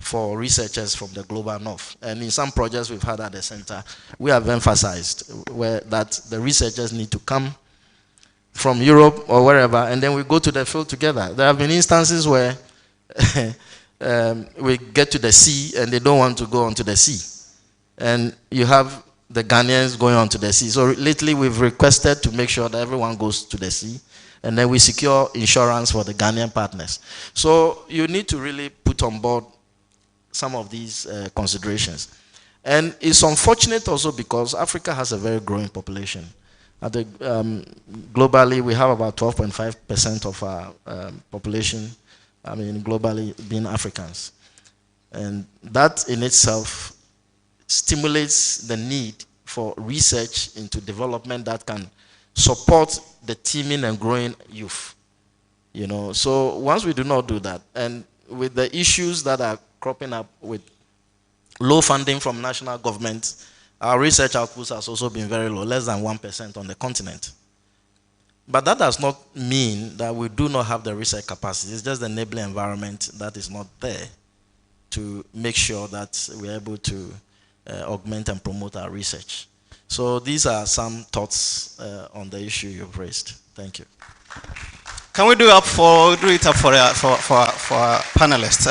for researchers from the global north. And in some projects we've had at the center, we have emphasized that the researchers need to come from Europe or wherever, and then we go to the field together. There have been instances where we get to the sea and they don't want to go onto the sea. And you have the Ghanaians going onto the sea. So lately we've requested to make sure that everyone goes to the sea, and then we secure insurance for the Ghanaian partners. So you need to really put on board some of these considerations. And it's unfortunate also because Africa has a very growing population. Globally, we have about 12.5% of our population, I mean, globally being Africans. And that in itself stimulates the need for research into development that can support the teeming and growing youth. You know, so once we do not do that, and with the issues that are cropping up with low funding from national government, our research outputs has also been very low, less than 1% on the continent. But that does not mean that we do not have the research capacity. It's just the enabling environment that is not there to make sure that we're able to augment and promote our research. So these are some thoughts on the issue you've raised. Thank you. Can we do it up for our panelists?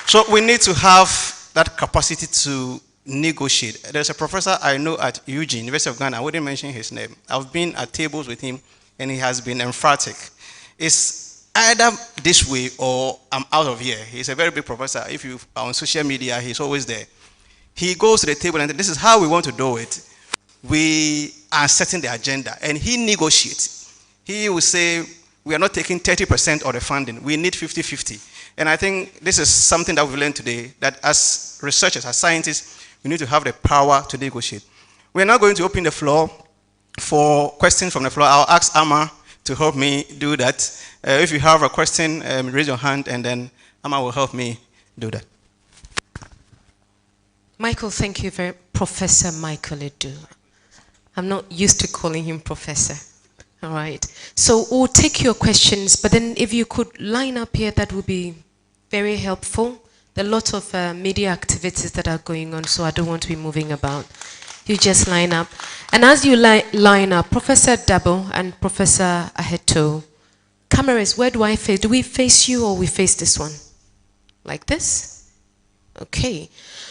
So we need to have that capacity to negotiate. There's a professor I know at Eugene, University of Ghana. I wouldn't mention his name. I've been at tables with him, and he has been emphatic. It's either this way or I'm out of here. He's a very big professor. If you are on social media, he's always there. He goes to the table and says, this is how we want to do it. We are setting the agenda, and he negotiates. He will say, we are not taking 30% of the funding. We need 50-50. And I think this is something that we've learned today, that as researchers, as scientists, we need to have the power to negotiate. We're now going to open the floor for questions from the floor. I'll ask Amma to help me do that. If you have a question, raise your hand, and then Amma will help me do that. Michael, thank you very much. Professor Michael Edu. I'm not used to calling him professor. All right. So we'll take your questions, but then if you could line up here, that would be very helpful. There are lots of media activities that are going on, so I don't want to be moving about. You just line up. And as you line up, Professor Dabo and Professor Aheto, cameras, where do I face? Do we face you or we face this one? Like this? Okay.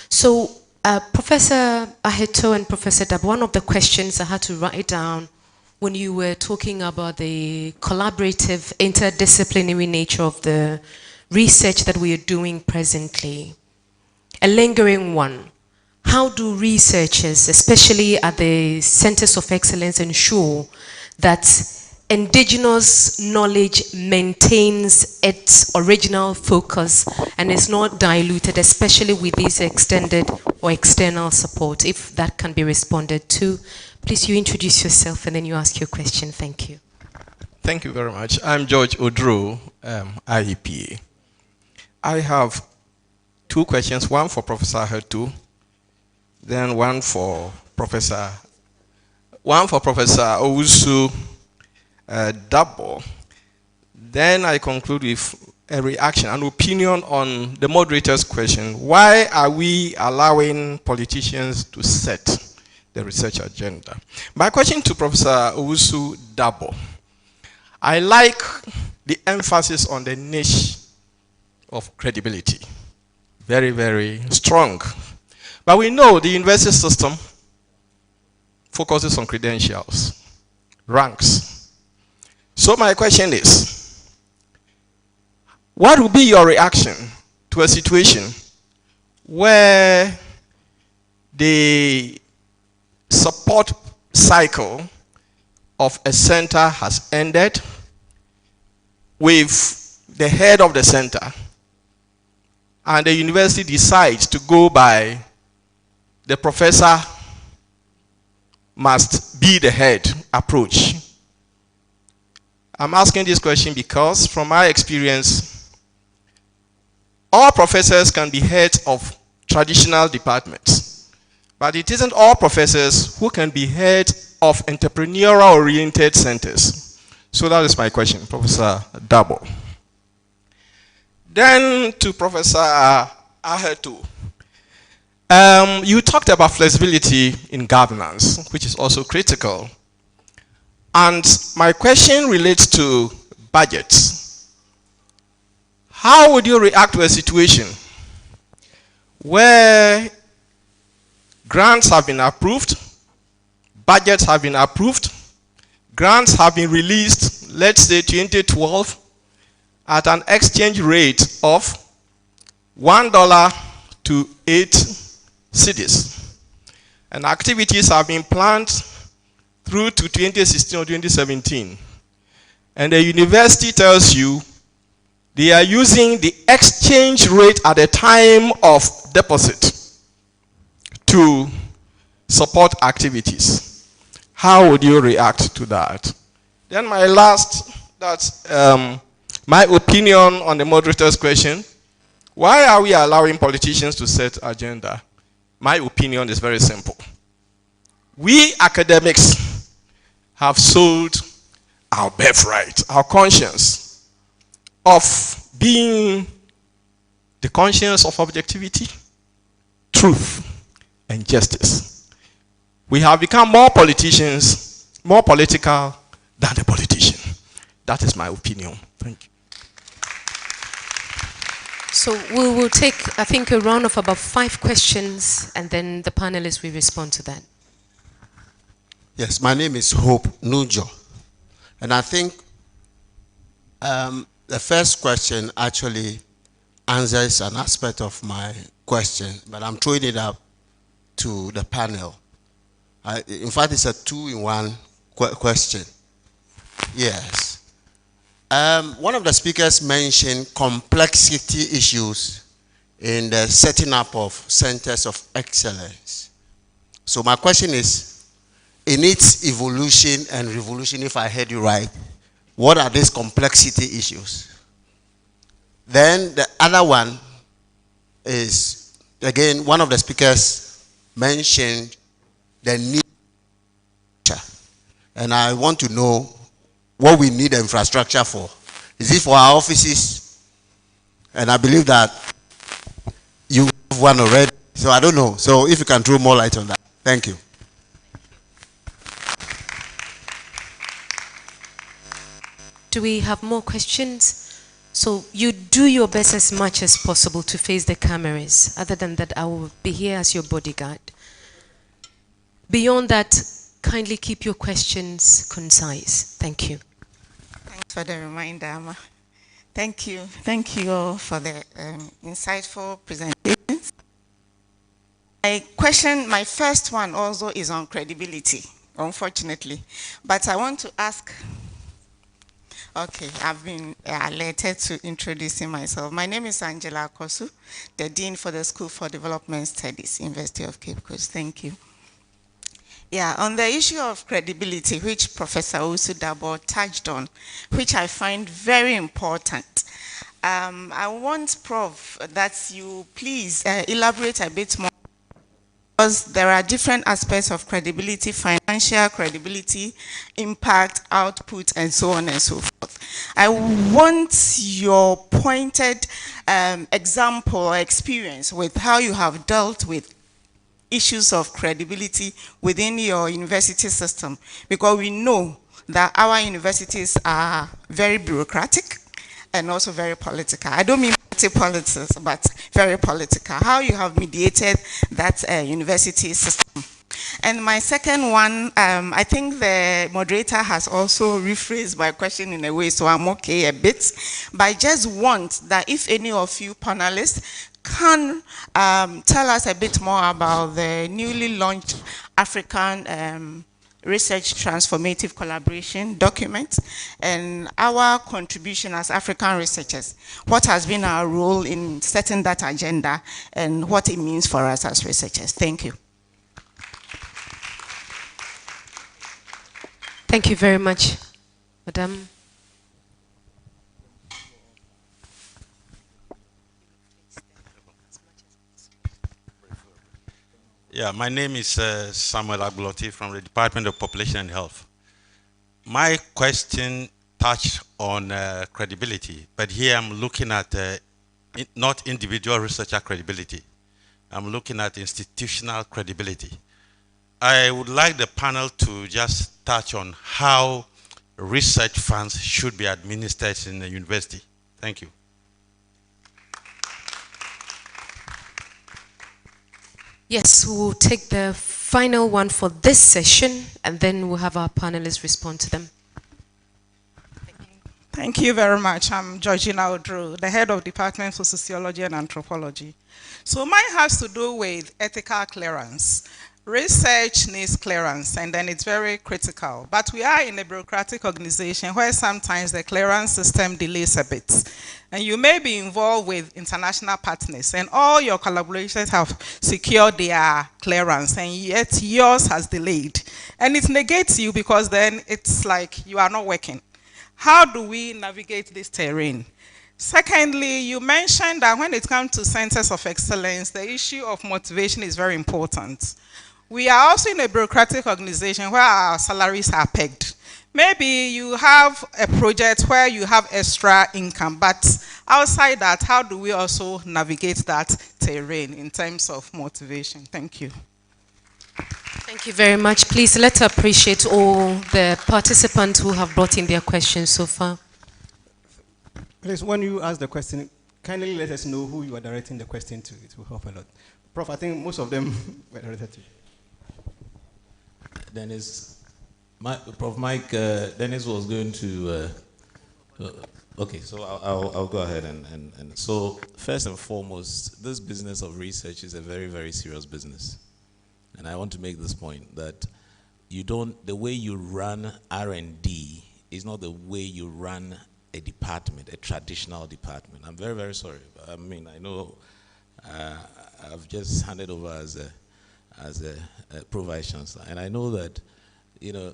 So Professor Aheto and Professor Dabo, one of the questions I had to write down when you were talking about the collaborative, interdisciplinary nature of the research that we are doing presently, a lingering one. How do researchers, especially at the centers of excellence, ensure that indigenous knowledge maintains its original focus and is not diluted, especially with this extended or external support. If that can be responded to, please you introduce yourself and then you ask your question. Thank you. Thank you very much. I'm George Odro, IEPA. I have two questions, one for Professor Hertu, then one for Professor Owusu Dabo. Then I conclude with a reaction, an opinion on the moderator's question. Why are we allowing politicians to set the research agenda? My question to Professor Owusu Dabo. I like the emphasis on the niche of credibility. Very, very strong. But we know the university system focuses on credentials, ranks. So my question is, what would be your reaction to a situation where the support cycle of a center has ended with the head of the center and the university decides to go by the professor must be the head approach? I'm asking this question because from my experience, all professors can be heads of traditional departments, but it isn't all professors who can be heads of entrepreneurial-oriented centers. So that is my question, Professor Dabo. Then to Professor Ahetu. You talked about flexibility in governance, which is also critical. And my question relates to budgets. How would you react to a situation where grants have been approved, budgets have been approved, grants have been released, let's say 2012, at an exchange rate of $1 to 8 cedis. And activities have been planned through to 2016 or 2017. And the university tells you they are using the exchange rate at the time of deposit to support activities. How would you react to that? Then my last, that's my opinion on the moderator's question. Why are we allowing politicians to set agenda? My opinion is very simple. We academics have sold our birthright, our conscience of being the conscience of objectivity, truth, and justice. We have become more politicians, more political than the politician. That is my opinion. Thank you. So we will take, I think, a round of about 5 questions, and then the panelists will respond to that. Yes, my name is Hope Nujo. And I think the first question actually answers an aspect of my question, but I'm throwing it up to the panel. In fact, it's a 2-in-1 question. Yes. One of the speakers mentioned complexity issues in the setting up of centers of excellence. So my question is, in its evolution and revolution, if I heard you right, what are these complexity issues? Then the other one is, again, one of the speakers mentioned the need. And I want to know what we need the infrastructure for. Is it for our offices? And I believe that you have one already. So I don't know. So if you can throw more light on that. Thank you. Do we have more questions? So you do your best as much as possible to face the cameras. Other than that, I will be here as your bodyguard. Beyond that, kindly keep your questions concise. Thank you. Thanks for the reminder, Amma. Thank you. Thank you all for the insightful presentations. My first one also is on credibility, unfortunately. But I want to ask Okay, I've been alerted to introducing myself. My name is Angela Kosu, the Dean for the School for Development Studies, University of Cape Coast. Thank you. Yeah, on the issue of credibility, which Professor Usudabo touched on, which I find very important, I want, Prof, that you please elaborate a bit more, because there are different aspects of credibility: financial credibility, impact, output, and so on and so forth. I want your pointed example or experience with how you have dealt with issues of credibility within your university system, because we know that our universities are very bureaucratic and also very political. I don't mean politics, but very political. How you have mediated that university system. And my second one, I think the moderator has also rephrased my question in a way, so I'm okay a bit. But I just want that if any of you panelists can tell us a bit more about the newly launched African Research Transformative Collaboration document and our contribution as African researchers. What has been our role in setting that agenda and what it means for us as researchers? Thank you. Thank you very much, Madam. Yeah, my name is Samuel Agbloti from the Department of Population and Health. My question touched on credibility, but here I'm looking at not individual researcher credibility. I'm looking at institutional credibility. I would like the panel to just touch on how research funds should be administered in the university. Thank you. Yes, we'll take the final one for this session, and then we'll have our panelists respond to them. Thank you very much. I'm Georgina Odru, the head of Department for Sociology and Anthropology. So mine has to do with ethical clearance. Research needs clearance, and then it's very critical. But we are in a bureaucratic organization where sometimes the clearance system delays a bit. And you may be involved with international partners, and all your collaborators have secured their clearance, and yet yours has delayed. And it negates you because then it's like you are not working. How do we navigate this terrain? Secondly, you mentioned that when it comes to centers of excellence, the issue of motivation is very important. We are also in a bureaucratic organization where our salaries are pegged. Maybe you have a project where you have extra income, but outside that, how do we also navigate that terrain in terms of motivation? Thank you. Thank you very much. Please, let's appreciate all the participants who have brought in their questions so far. Please, when you ask the question, kindly let us know who you are directing the question to. It will help a lot. Prof, I think most of them were directed to you. Dennis, Prof. Mike, Dennis was going to, okay, so I'll go ahead and so first and foremost, this business of research is a very, very serious business. And I want to make this point that the way you run R&D is not the way you run a department, a traditional department. I'm very, very sorry. I mean, I know I've just handed over as a pro-vice chancellor, and I know that,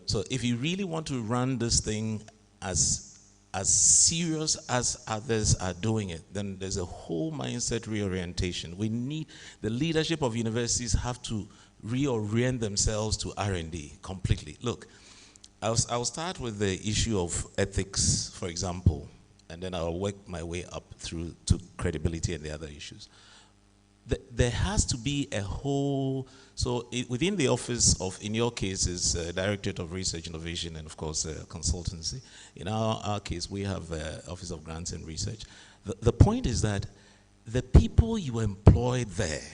so if you really want to run this thing as serious as others are doing it, then there's a whole mindset reorientation. The leadership of universities have to reorient themselves to R&D completely. Look, I'll start with the issue of ethics, for example, and then I'll work my way up through to credibility and the other issues. There has to be a whole, within the office of, in your case, is Directorate of Research Innovation and, of course, consultancy. In our case, we have Office of Grants and Research. The point is that the people you employ there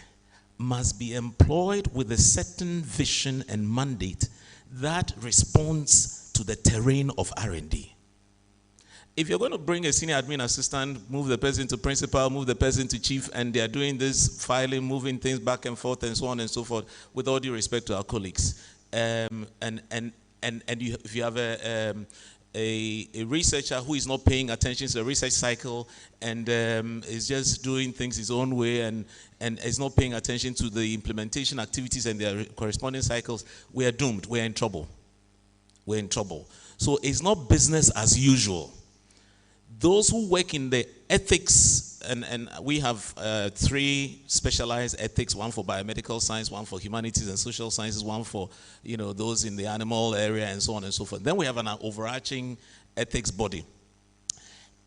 must be employed with a certain vision and mandate that responds to the terrain of R&D. If you're going to bring a senior admin assistant, move the person to principal, move the person to chief, and they're doing this filing, moving things back and forth, and so on and so forth, with all due respect to our colleagues, if you have a researcher who is not paying attention to the research cycle and is just doing things his own way and is not paying attention to the implementation activities and their corresponding cycles, we are doomed. We're in trouble. We're in trouble. So it's not business as usual. Those who work in the ethics, and we have 3 specialized ethics, one for biomedical science, one for humanities and social sciences, one for those in the animal area and so on and so forth. Then we have an overarching ethics body.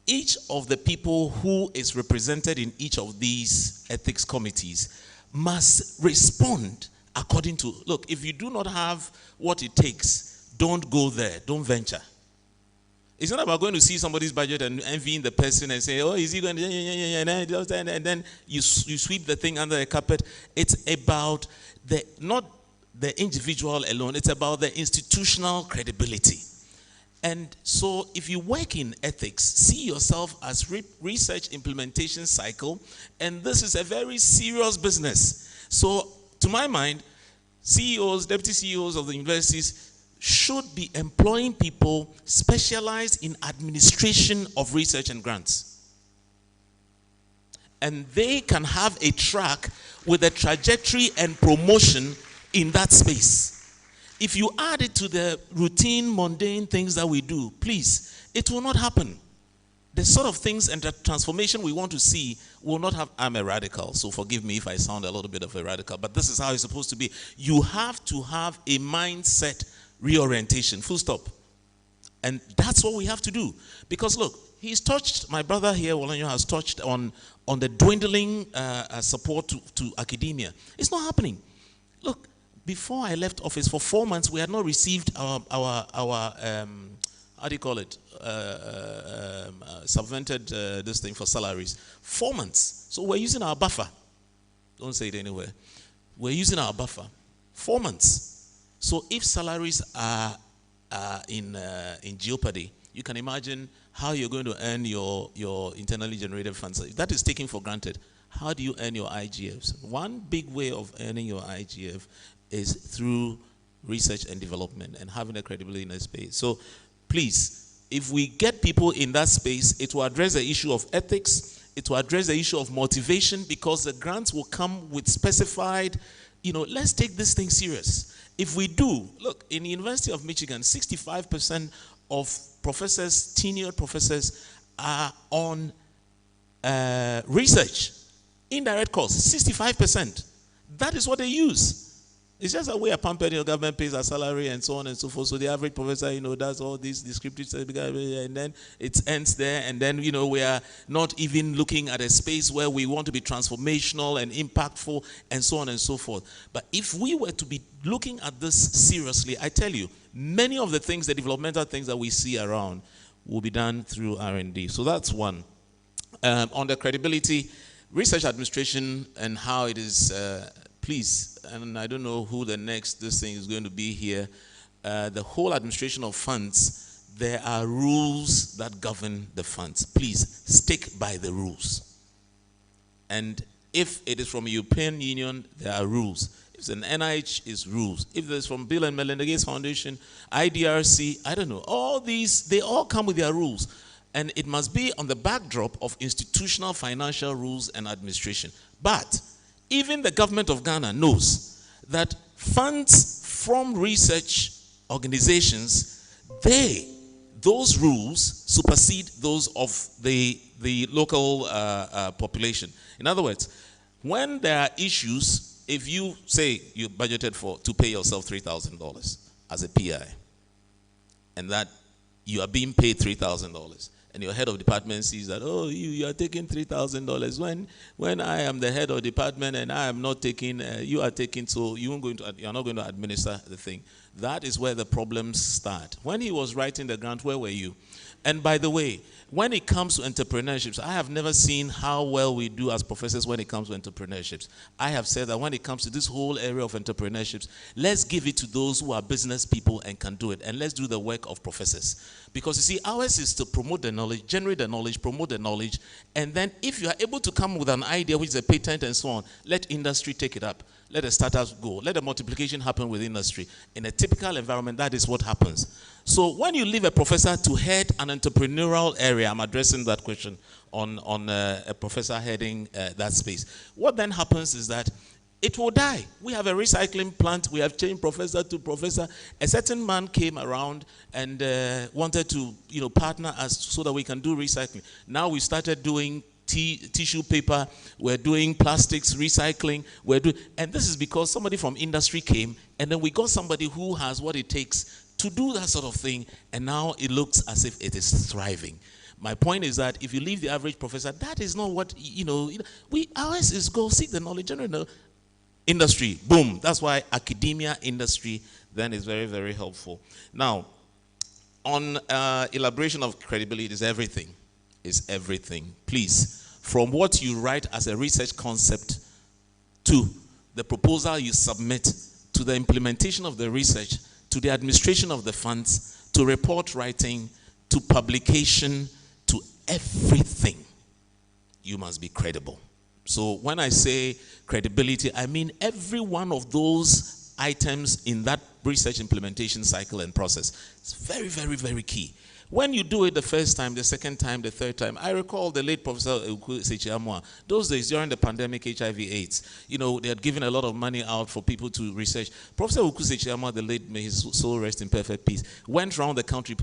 Each of the people who is represented in each of these ethics committees must respond according to, look, if you do not have what it takes, don't go there, don't venture. It's not about going to see somebody's budget and envying the person and say, oh, is he going to, and then you sweep the thing under the carpet. It's about not the individual alone, it's about the institutional credibility. And so if you work in ethics, see yourself as research implementation cycle, and this is a very serious business. So to my mind, CEOs, deputy CEOs of the universities should be employing people specialized in administration of research and grants. And they can have a track with a trajectory and promotion in that space. If you add it to the routine, mundane things that we do, please, it will not happen. The sort of things and the transformation we want to see will not have. I'm a radical, so forgive me if I sound a little bit of a radical, but this is how it's supposed to be. You have to have a mindset reorientation, full stop. And that's what we have to do. Because look, he's touched, my brother here, Wolanyo, has touched on the dwindling support to academia. It's not happening. Look, before I left office, for 4 months, we had not received our how do you call it, subvented this thing for salaries. 4 months. So we're using our buffer. Don't say it anywhere. We're using our buffer. 4 months. So if salaries are in jeopardy, you can imagine how you're going to earn your internally generated funds. If that is taken for granted, how do you earn your IGFs? One big way of earning your IGF is through research and development and having a credibility in that space. So please, if we get people in that space, it will address the issue of ethics, it will address the issue of motivation, because the grants will come with specified, let's take this thing serious. If we do, look, in the University of Michigan, 65% of professors, tenured professors, are on research, indirect costs, 65%. That is what they use. It's just that we are pampered, government pays our salary and so on and so forth. So the average professor, does all these descriptive, and then it ends there. And then, we are not even looking at a space where we want to be transformational and impactful and so on and so forth. But if we were to be looking at this seriously, I tell you, many of the things, the developmental things that we see around will be done through R&D. So that's one. On the credibility, research administration and how it is, please, and I don't know who this thing is going to be here, the whole administration of funds, there are rules that govern the funds. Please, stick by the rules. And if it is from a European Union, there are rules. If it's an NIH, it's rules. If it's from Bill and Melinda Gates Foundation, IDRC, I don't know. All these, they all come with their rules. And it must be on the backdrop of institutional financial rules and administration. But even the government of Ghana knows that funds from research organizations, those rules supersede those of the local population. In other words, when there are issues, if you say you budgeted to pay yourself $3,000 as a PI, and that you are being paid $3,000, and your head of department sees that, oh, you are taking $3,000 when I am the head of department and I am not taking, you are taking, so you are not going to administer the thing. That is where the problems start. When he was writing the grant, where were you? And by the way, when it comes to entrepreneurships, I have never seen how well we do as professors when it comes to entrepreneurships. I have said that when it comes to this whole area of entrepreneurships, let's give it to those who are business people and can do it, and let's do the work of professors. Because you see, ours is to promote the knowledge, generate the knowledge, promote the knowledge, and then if you are able to come with an idea which is a patent and so on, let industry take it up. let the startups go, let the multiplication happen with industry. In a typical environment, that is what happens. So when you leave a professor to head an entrepreneurial area, I'm addressing that question on a professor heading that space. What then happens is that it will die. We have a recycling plant. We have changed professor to professor. A certain man came around and wanted to, partner us so that we can do recycling. Now we started doing tissue paper. We're doing plastics recycling. And this is because somebody from industry came, and then we got somebody who has what it takes to do that sort of thing. And now it looks as if it is thriving. My point is that if you leave the average professor, that is not what, ours is go seek the knowledge, industry, boom. That's why academia industry then is very, very helpful. Now, on elaboration of credibility is everything. Is everything. Please, from what you write as a research concept to the proposal you submit, to the implementation of the research, to the administration of the funds, to report writing, to publication, to everything, you must be credible. So when I say credibility, I mean every one of those items in that research implementation cycle and process. It's very, very, very key. When you do it the first time, the second time, the third time, I recall the late Professor Tvucc. Those days during the pandemic, HIV/AIDS, they had given a lot of money out for people to research. Professor Tvucc, the late, may his soul rest in perfect peace, went around the country.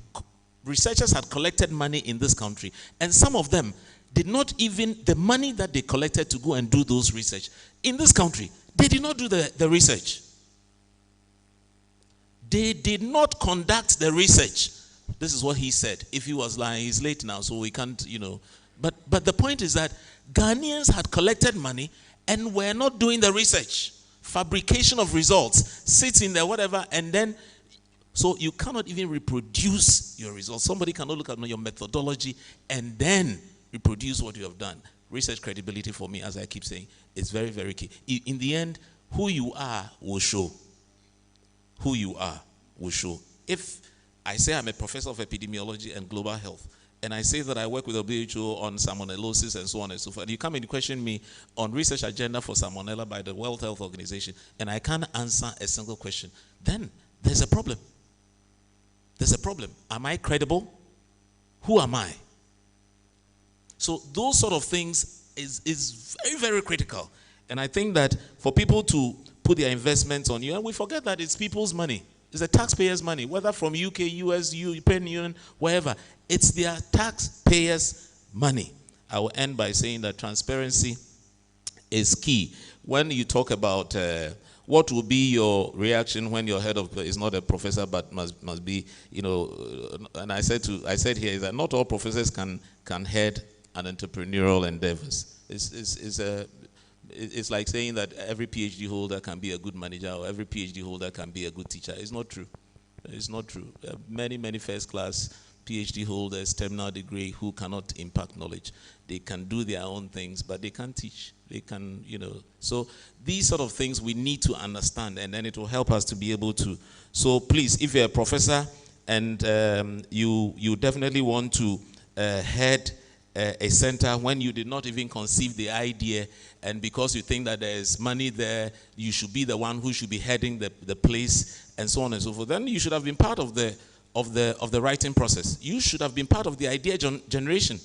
Researchers had collected money in this country, and some of them did not even, the money that they collected to go and do those research in this country, they did not do the research. They did not conduct the research. This is what he said. If he was lying, he's late now, so we can't, But the point is that Ghanaians had collected money and were not doing the research. Fabrication of results, sits in there, whatever, and then, so you cannot even reproduce your results. Somebody cannot look at your methodology and then reproduce what you have done. Research credibility for me, as I keep saying, is very, very key. In the end, who you are will show. Who you are will show. If I say I'm a professor of epidemiology and global health, and I say that I work with WHO on salmonellosis and so on and so forth, and you come and question me on research agenda for salmonella by the World Health Organization, and I can't answer a single question, then there's a problem. There's a problem. Am I credible? Who am I? So those sort of things is very, very critical. And I think that for people to put their investments on you, and we forget that it's people's money. It's the taxpayers' money, whether from UK, US, European Union, wherever. It's their taxpayers' money. I will end by saying that transparency is key. When you talk about what will be your reaction when your head of is not a professor but must be, and I said here is that not all professors can head an entrepreneurial endeavors. It's like saying that every PhD holder can be a good manager or every PhD holder can be a good teacher. It's not true. It's not true. Many first-class PhD holders, terminal degree, who cannot impact knowledge. They can do their own things, but they can't teach. They can, So these sort of things we need to understand, and then it will help us to be able to. So please, if you're a professor and you definitely want to head a center when you did not even conceive the idea, and because you think that there's money there, you should be the one who should be heading the place, and so on and so forth, then you should have been part of the writing process. You should have been part of the idea generation.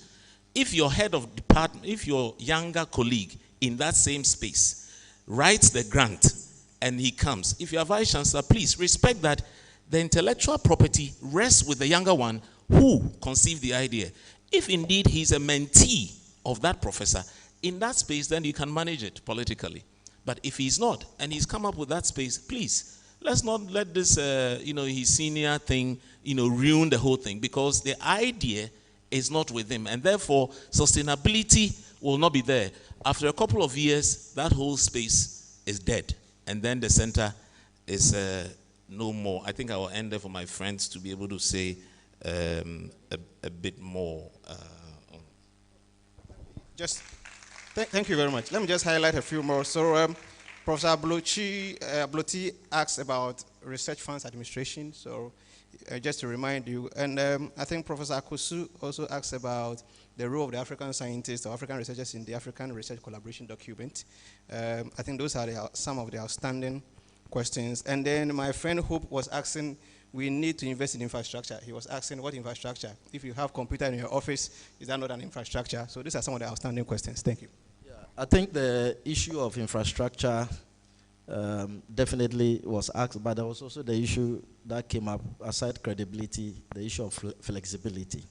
If your head of department, if your younger colleague in that same space writes the grant and he comes, if you're vice chancellor, please respect that the intellectual property rests with the younger one who conceived the idea. If indeed he's a mentee of that professor, in that space, then you can manage it politically. But if he's not, and he's come up with that space, please, let's not let this, his senior thing, ruin the whole thing, because the idea is not with him, and therefore, sustainability will not be there. After a couple of years, that whole space is dead, and then the center is no more. I think I will end there for my friends to be able to say a bit more. Thank you very much. Let me just highlight a few more. So Professor Bloti asked about research funds administration. So just to remind you, and I think Professor Akosu also asked about the role of the African scientists or African researchers in the African Research Collaboration Document. I think those are some of the outstanding questions. And then my friend Hope was asking, we need to invest in infrastructure. He was asking, what infrastructure? If you have computer in your office, is that not an infrastructure? So these are some of the outstanding questions. Thank you. Yeah, I think the issue of infrastructure definitely was asked, but there was also the issue that came up, aside credibility, the issue of flexibility.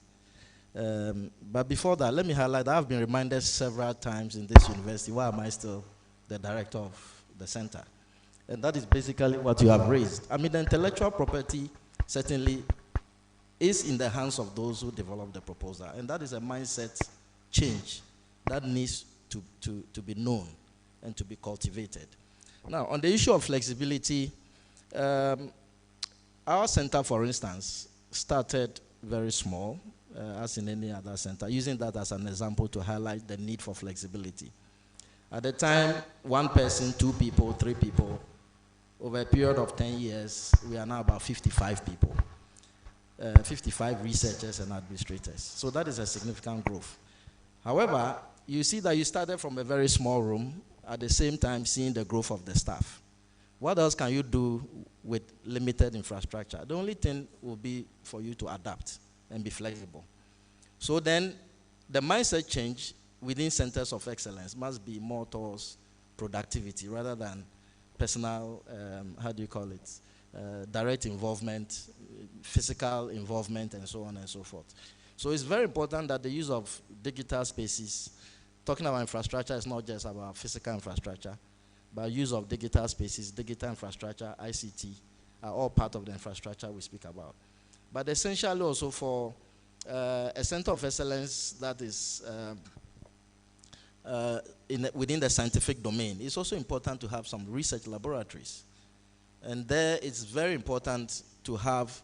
But before that, let me highlight, I've been reminded several times in this university, why am I still the director of the center? And that is basically what you have raised. I mean, the intellectual property certainly is in the hands of those who develop the proposal. And that is a mindset change that needs to be known and to be cultivated. Now, on the issue of flexibility, our center, for instance, started very small, as in any other center, using that as an example to highlight the need for flexibility. At the time, 1 person, 2 people, 3 people. Over a period of 10 years, we are now about 55 people, 55 researchers and administrators. So that is a significant growth. However, you see that you started from a very small room, at the same time seeing the growth of the staff. What else can you do with limited infrastructure? The only thing will be for you to adapt and be flexible. So then the mindset change within centers of excellence must be more towards productivity rather than personal, how do you call it, direct involvement, physical involvement, and so on and so forth. So it's very important that the use of digital spaces, talking about infrastructure is not just about physical infrastructure, but use of digital spaces, digital infrastructure, ICT, are all part of the infrastructure we speak about. But essentially also for a center of excellence that is within the scientific domain, it's also important to have some research laboratories. And there it's very important to have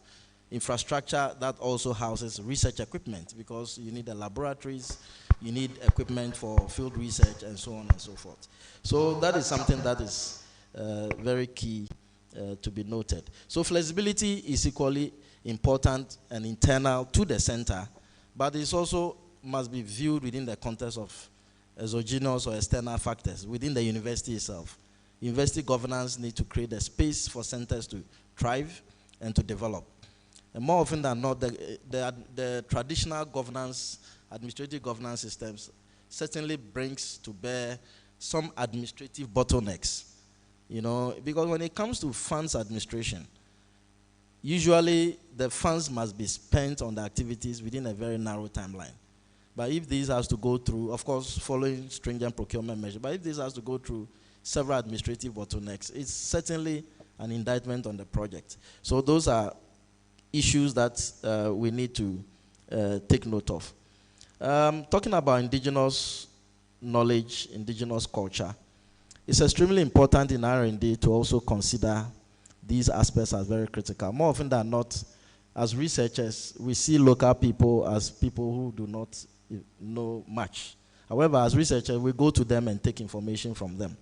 infrastructure that also houses research equipment, because you need the laboratories, you need equipment for field research, and so on and so forth. So that is something that is very key to be noted. So flexibility is equally important and internal to the center, but it also must be viewed within the context of exogenous or external factors within the university itself. University governance needs to create a space for centers to thrive and to develop. And more often than not, the traditional governance, administrative governance systems certainly brings to bear some administrative bottlenecks, you know, because when it comes to funds administration, usually the funds must be spent on the activities within a very narrow timeline. But if this has to go through, of course, following stringent procurement measures, but if this has to go through several administrative bottlenecks, it's certainly an indictment on the project. So those are issues that we need to take note of. Talking about indigenous knowledge, indigenous culture, it's extremely important in R&D to also consider these aspects as very critical. More often than not, as researchers, we see local people as people who do not know much. However, as researchers, we go to them and take information from them.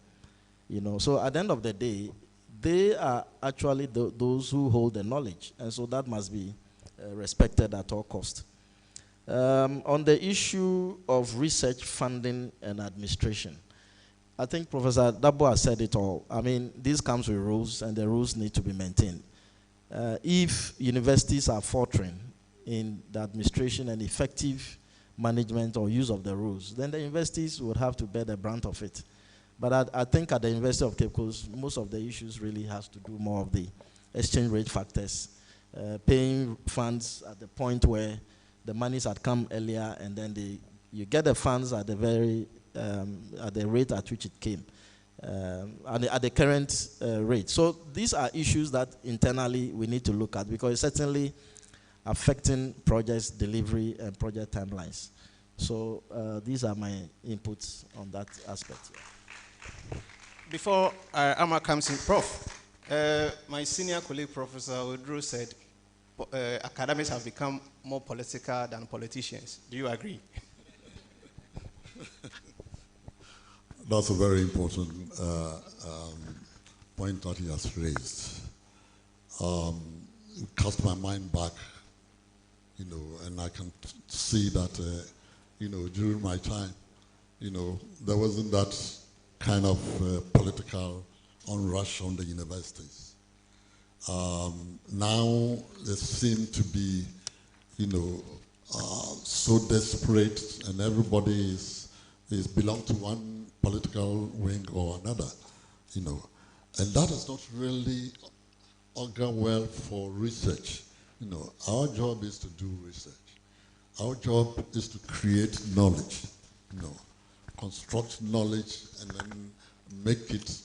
You know, so at the end of the day, they are actually those who hold the knowledge, and so that must be respected at all costs. On the issue of research funding and administration, I think Professor Dabo has said it all. I mean, this comes with rules, and the rules need to be maintained. If universities are faltering in the administration and effective management or use of the rules, then the universities would have to bear the brunt of it. But I think at the University of Cape Coast, most of the issues really has to do more of the exchange rate factors, paying funds at the point where the monies had come earlier, and then you get the funds at the very at the rate at which it came, at the current rate. So these are issues that internally we need to look at, because it's certainly affecting projects delivery and project timelines. So these are my inputs on that aspect. Before Amma comes in, Prof, my senior colleague, Professor Odro, said academics have become more political than politicians. Do you agree? That's a very important point that he has raised. It cast my mind back, you know, and I can see that during my time, there wasn't that kind of political onrush on the universities. Now they seem to be, so desperate, and everybody is belong to one political wing or another, and that is not really augur well for research. Our job is to do research. Our job is to create knowledge, construct knowledge and then make it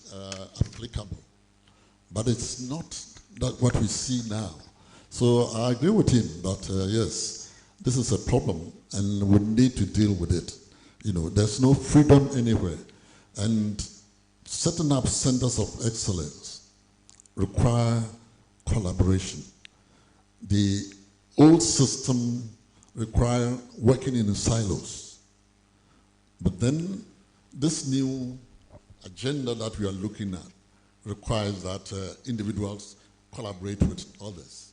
applicable. But it's not that what we see now. So I agree with him that yes, this is a problem and we need to deal with it. There's no freedom anywhere. And setting up centers of excellence require collaboration. The old system require working in silos. But then this new agenda that we are looking at requires that individuals collaborate with others,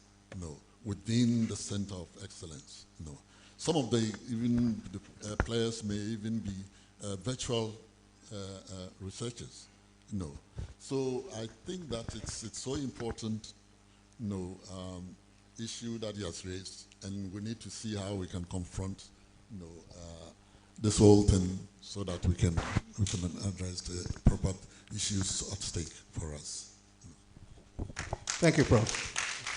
within the center of excellence. Some of the players may even be virtual researchers. So I think that it's so important, issue that he has raised, and we need to see how we can confront, this whole thing so that we can address the proper issues at stake for us. Thank you, Prof.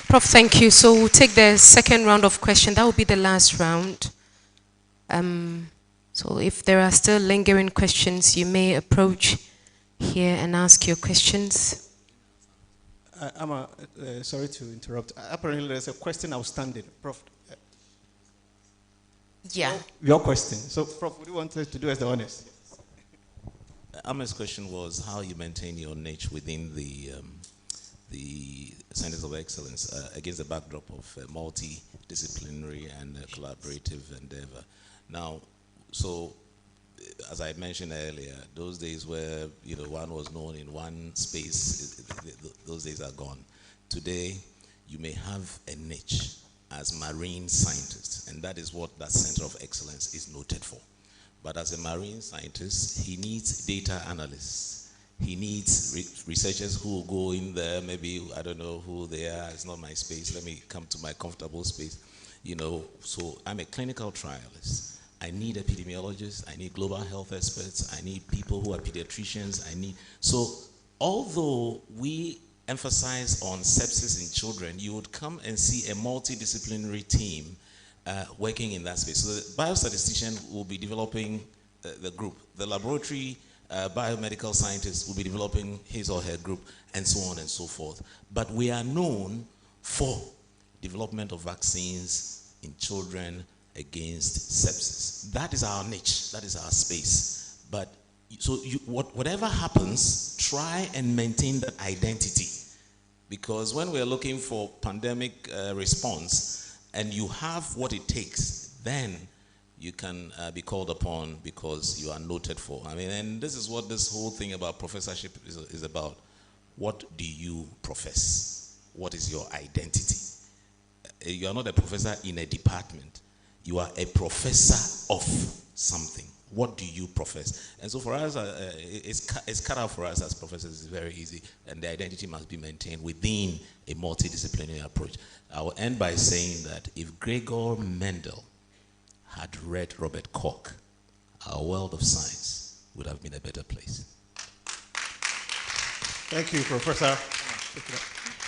Prof, thank you. So we'll take the second round of questions. That will be the last round. So if there are still lingering questions, you may approach here and ask your questions. Sorry to interrupt. Apparently there's a question outstanding. Prof. Yeah. Your question. So, Prof, what do you want us to do as the honors? Ahmed's question was how you maintain your niche within the Centers of Excellence against the backdrop of multidisciplinary and collaborative endeavor. Now, so as I mentioned earlier, those days where one was known in one space, those days are gone. Today, you may have a niche as marine scientist, and that is what that Center of Excellence is noted for. But as a marine scientist, he needs data analysts. He needs researchers who will go in there, maybe, I don't know who they are, it's not my space, let me come to my comfortable space. So I'm a clinical trialist. I need epidemiologists, I need global health experts, I need people who are pediatricians, so although we emphasize on sepsis in children, you would come and see a multidisciplinary team working in that space. So the biostatistician will be developing the group. The laboratory biomedical scientist will be developing his or her group, and so on and so forth. But we are known for development of vaccines in children against sepsis. That is our niche, that is our space. But so whatever happens, try and maintain that identity. Because when we're looking for pandemic response and you have what it takes, then you can be called upon because you are noted for. And this is what this whole thing about professorship is about. What do you profess? What is your identity? You are not a professor in a department. You are a professor of something. What do you profess? And so for us, it's cut out for us as professors. It's very easy, and the identity must be maintained within a multidisciplinary approach. I will end by saying that if Gregor Mendel had read Robert Koch, our world of science would have been a better place. Thank you, Professor.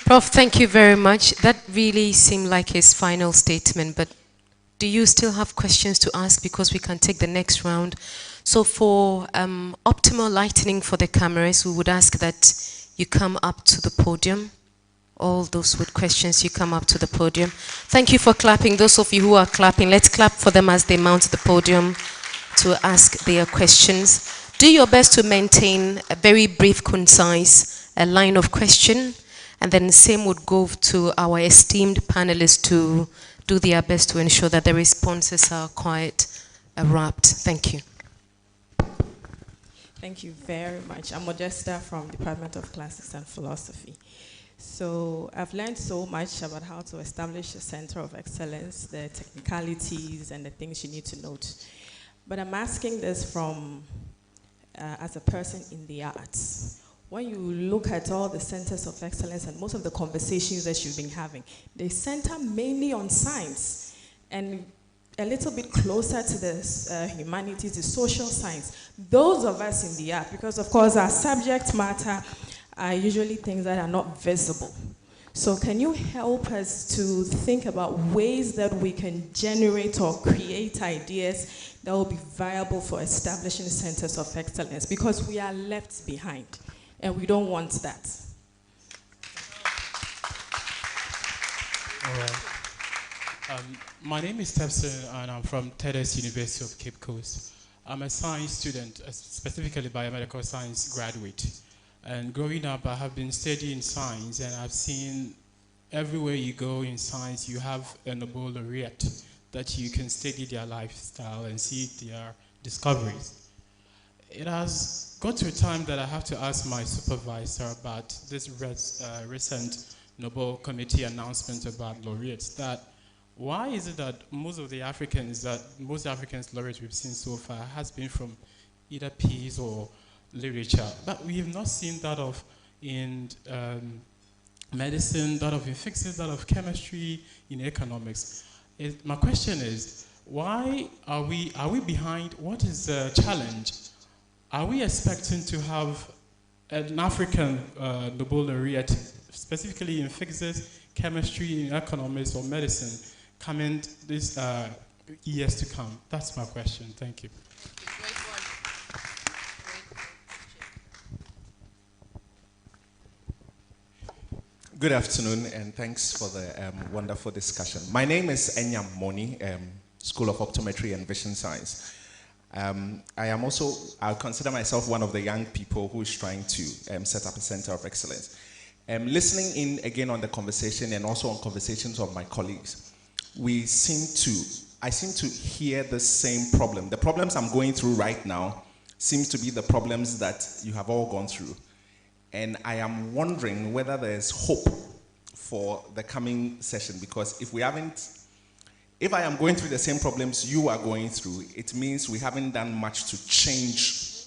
Prof, thank you very much. That really seemed like his final statement, but do you still have questions to ask, because we can take the next round? So for optimal lighting for the cameras, we would ask that you come up to the podium. All those with questions, you come up to the podium. Thank you for clapping. Those of you who are clapping, let's clap for them as they mount the podium to ask their questions. Do your best to maintain a very brief, concise line of question, and then the same would go to our esteemed panelists to do their best to ensure that the responses are quite wrapped. Thank you. Thank you very much. I'm Modesta from Department of Classics and Philosophy. So I've learned so much about how to establish a center of excellence, the technicalities and the things you need to note. But I'm asking this from, as a person in the arts. When you look at all the centers of excellence and most of the conversations that you've been having, they center mainly on science and a little bit closer to the humanities, the social science. Those of us in the art, because of course our subject matter are usually things that are not visible. So can you help us to think about ways that we can generate or create ideas that will be viable for establishing centers of excellence? Because we are left behind, and we don't want that. All right. My name is Tvucc, and I'm from TEDx University of Cape Coast. I'm a science student, specifically biomedical science graduate. And growing up, I have been studying science, and I've seen everywhere you go in science, you have a Nobel laureate that you can study their lifestyle and see their discoveries. It has got to a time that I have to ask my supervisor about this recent Nobel Committee announcement about laureates, that why is it that most African laureates we've seen so far has been from either peace or literature, but we have not seen that of in medicine, that of in physics, that of chemistry, in economics. My question is, why are we behind? What is the challenge? Are we expecting to have an African Nobel laureate, specifically in physics, chemistry, in economics, or medicine, coming this years to come? That's my question. Thank you. Good afternoon, and thanks for the wonderful discussion. My name is Enyam Moni, School of Optometry and Vision Science. I consider myself one of the young people who is trying to set up a center of excellence. Listening in again on the conversation and also on conversations of my colleagues, I seem to hear the same problem. The problems I'm going through right now seems to be the problems that you have all gone through. And I am wondering whether there's hope for the coming session, because if I am going through the same problems you are going through, it means we haven't done much to change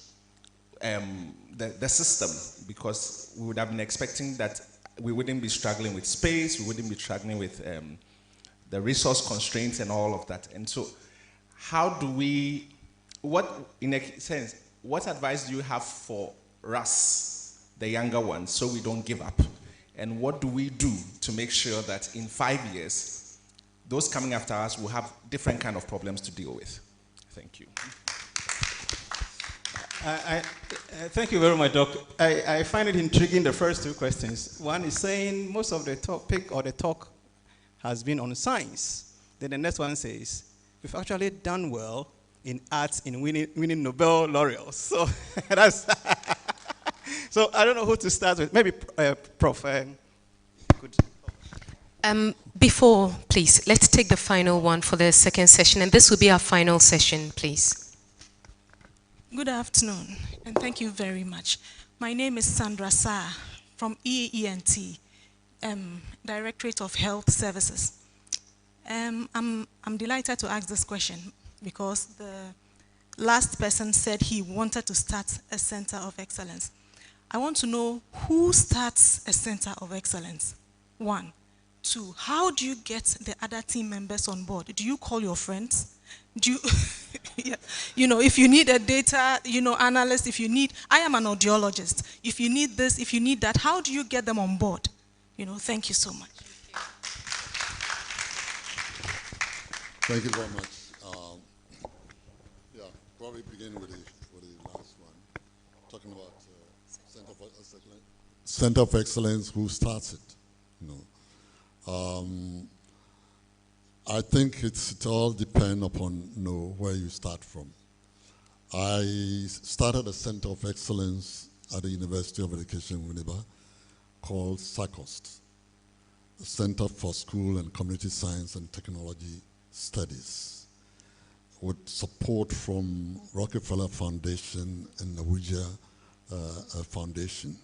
the system, because we would have been expecting that we wouldn't be struggling with space, we wouldn't be struggling with the resource constraints and all of that. And so in a sense, what advice do you have for us, the younger ones, so we don't give up? And what do we do to make sure that in 5 years, those coming after us will have different kind of problems to deal with? Thank you. Thank you very much, Doc. I find it intriguing, the first two questions. One is saying most of the topic or the talk has been on science. Then the next one says, we've actually done well in arts in winning Nobel laureates. So that's... So I don't know who to start with. Maybe Prof. Could. Before, please, let's take the final one for the second session, and this will be our final session, please. Good afternoon, and thank you very much. My name is Sandra Sa from EENT, Directorate of Health Services. I'm delighted to ask this question because the last person said he wanted to start a center of excellence. I want to know who starts a center of excellence, 1. 2, how do you get the other team members on board? Do you call your friends? Do you, if you need a data, analyst, I am an audiologist. If you need this, if you need that, how do you get them on board? Thank you so much. Thank you very much. Probably begin with the last one, talking about Center of Excellence, who starts it, I think it all depends upon where you start from. I started a Center of Excellence at the University of Education, Winneba, called SACOST, the Center for School and Community Science and Technology Studies, with support from Rockefeller Foundation and Norwegia Foundation.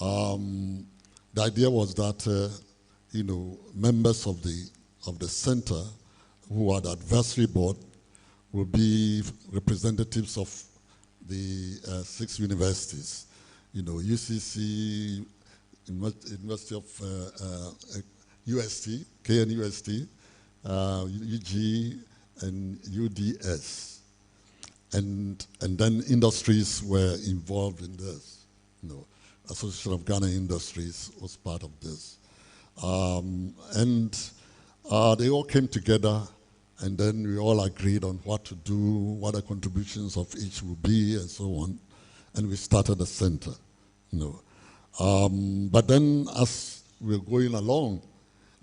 The idea was that members of the center who are the advisory board will be representatives of the 6 universities. You know, UCC, University of UST, KNUST, UG, and UDS. And then industries were involved in this. You know, Association of Ghana Industries was part of this. They all came together, and then we all agreed on what to do, what the contributions of each would be, and so on. And we started a center. You know. But then as we were going along,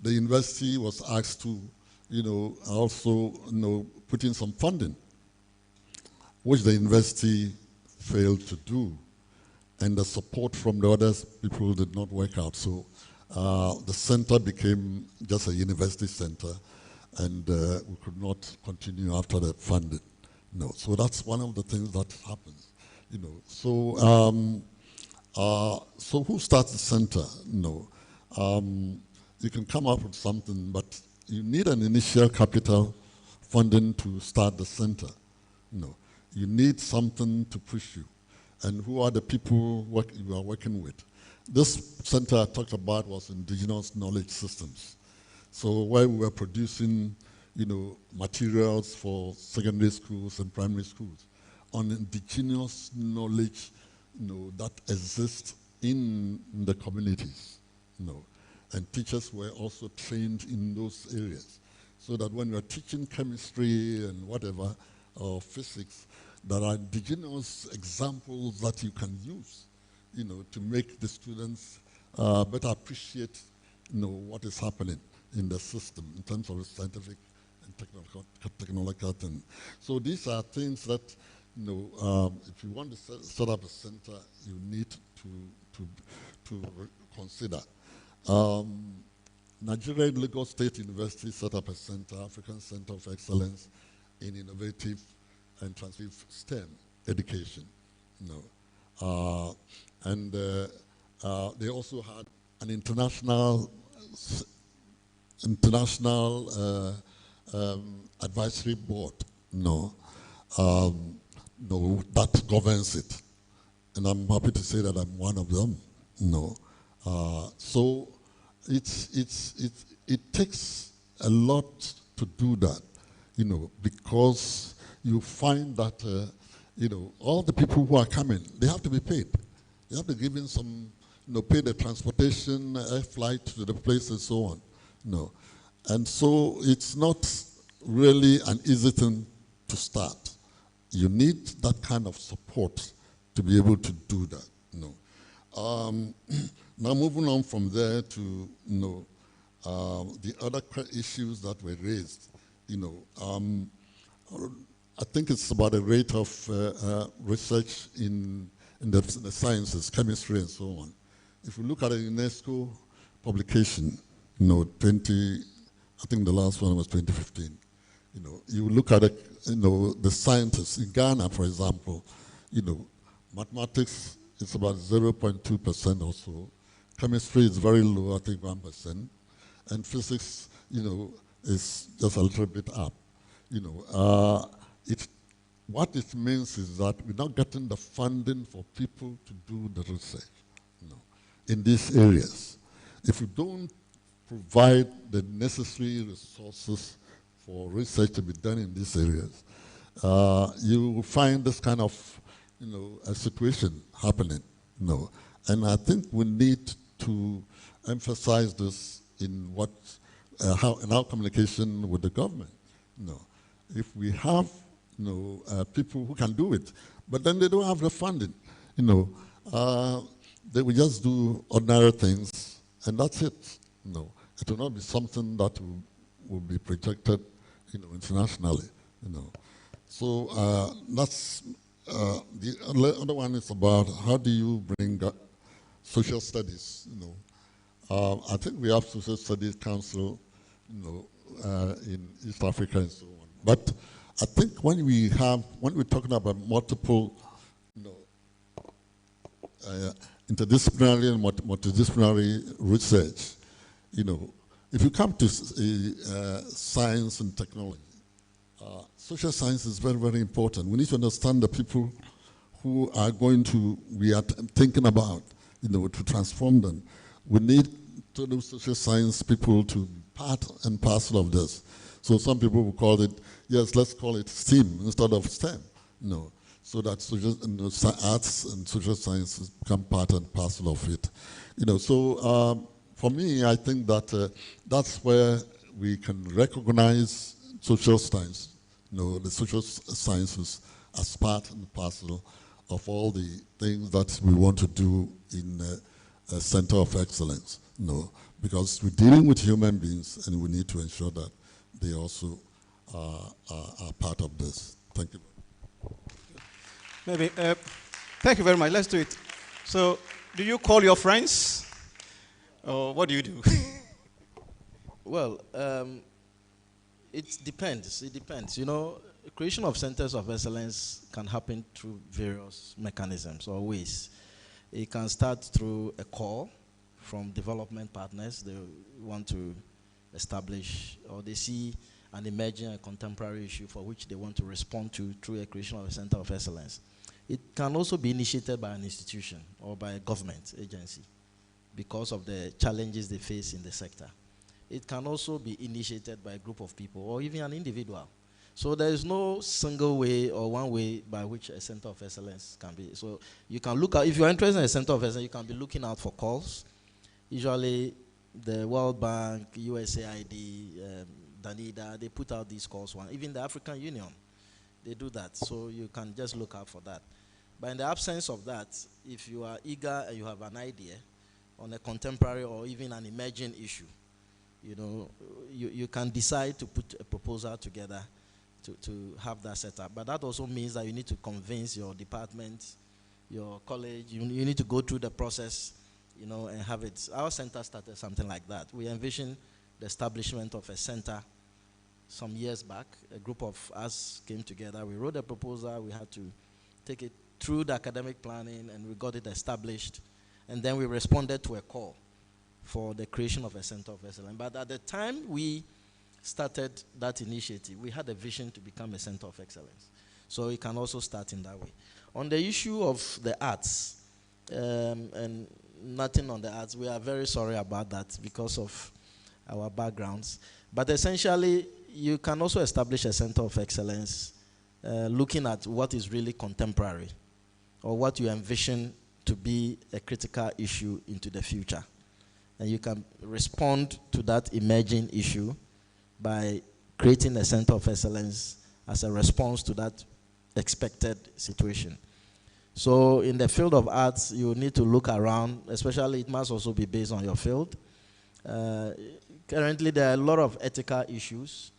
the university was asked to, you know, also, you know, put in some funding, which the university failed to do. And the support from the other people did not work out. So the center became just a university center, and we could not continue after the funding. No, so that's one of the things that happens. You know, so who starts the center? No, you can come up with something, but you need an initial capital funding to start the center. No, you need something to push you. And who are the people you are working with? This center I talked about was indigenous knowledge systems. So where we were producing, you know, materials for secondary schools and primary schools on indigenous knowledge, you know, that exists in the communities, you know. And teachers were also trained in those areas, so that when you're teaching chemistry and whatever, or physics, there are indigenous examples that you can use, you know, to make the students better appreciate, you know, what is happening in the system in terms of the scientific and technological thing. So these are things that, you know, if you want to set up a center, you need to consider. Nigeria Lagos State University set up a center, African Center of Excellence in Innovative and Transformative STEM education. You know. They also had an international advisory board, that governs it. And I'm happy to say that I'm one of them. So it takes a lot to do that, you know, because you find that, you know, all the people who are coming, they have to be paid. They have to give in some, you know, pay the transportation, air flight to the place and so on. No. And so it's not really an easy thing to start. You need that kind of support to be able to do that. Now moving on from there to, you know, the other issues that were raised, you know, I think it's about the rate of research in the sciences, chemistry and so on. If you look at a UNESCO publication, you know, I think the last one was 2015. You know, you look at it, you know, the scientists in Ghana, for example, you know, mathematics is about 0.2% or so. Chemistry is very low, I think 1%. And physics, you know, is just a little bit up. You know, what it means is that we're not getting the funding for people to do the research, you know, in these areas. If you don't provide the necessary resources for research to be done in these areas, you will find this kind of, you know, a situation happening. You know. And I think we need to emphasize this in in our communication with the government. You know. If we have, you know, people who can do it, but then they don't have the funding, you know, they will just do ordinary things, and that's it. You know. It will not be something that will be projected, you know, internationally. You know. So that's the other one is about how do you bring social studies. You know, I think we have social studies council, you know, in East Africa and so on. But I think when we're talking about multiple, you know, interdisciplinary and multidisciplinary research, you know, if you come to science and technology, social science is very, very important. We need to understand the people who are going to, we are thinking about, to transform them. We need total social science people to be part and parcel of this. So some people will call it, yes, let's call it STEAM instead of STEM, so that social, arts and social sciences become part and parcel of it. So for me, I think that that's where we can recognize social science, the social sciences as part and parcel of all the things that we want to do in a center of excellence. Because we're dealing with human beings and we need to ensure that they also are part of this. Thank you. Maybe, thank you very much. Let's do it. So, do you call your friends? Or what do you do? Well, it depends. It depends. Creation of centers of excellence can happen through various mechanisms or ways. It can start through a call from development partners. They want to establish, or they see an emerging and contemporary issue for which they want to respond to through a creation of a center of excellence. It can also be initiated by an institution or by a government agency because of the challenges they face in the sector. It can also be initiated by a group of people or even an individual. So there is no single way or one way by which a center of excellence can be. So you can look at, if you're interested in a center of excellence, you can be looking out for calls. Usually the World Bank, USAID, Danida, they put out these calls. Even the African Union, they do that. So you can just look out for that. But in the absence of that, if you are eager and you have an idea on a contemporary or even an emerging issue, you can decide to put a proposal together to have that set up. But that also means that you need to convince your department, your college, you need to go through the process, and have it. Our center started something like that. We envisioned the establishment of a center some years back. A group of us came together. We wrote a proposal. We had to take it through the academic planning, and we got it established. And then we responded to a call for the creation of a center of excellence. But at the time we started that initiative, we had a vision to become a center of excellence. So it can also start in that way. On the issue of the arts, and nothing on the arts, we are very sorry about that because of our backgrounds. But essentially, you can also establish a center of excellence looking at what is really contemporary or what you envision to be a critical issue into the future. And you can respond to that emerging issue by creating a center of excellence as a response to that expected situation. So in the field of arts, you need to look around, especially it must also be based on your field. Currently, there are a lot of ethical issues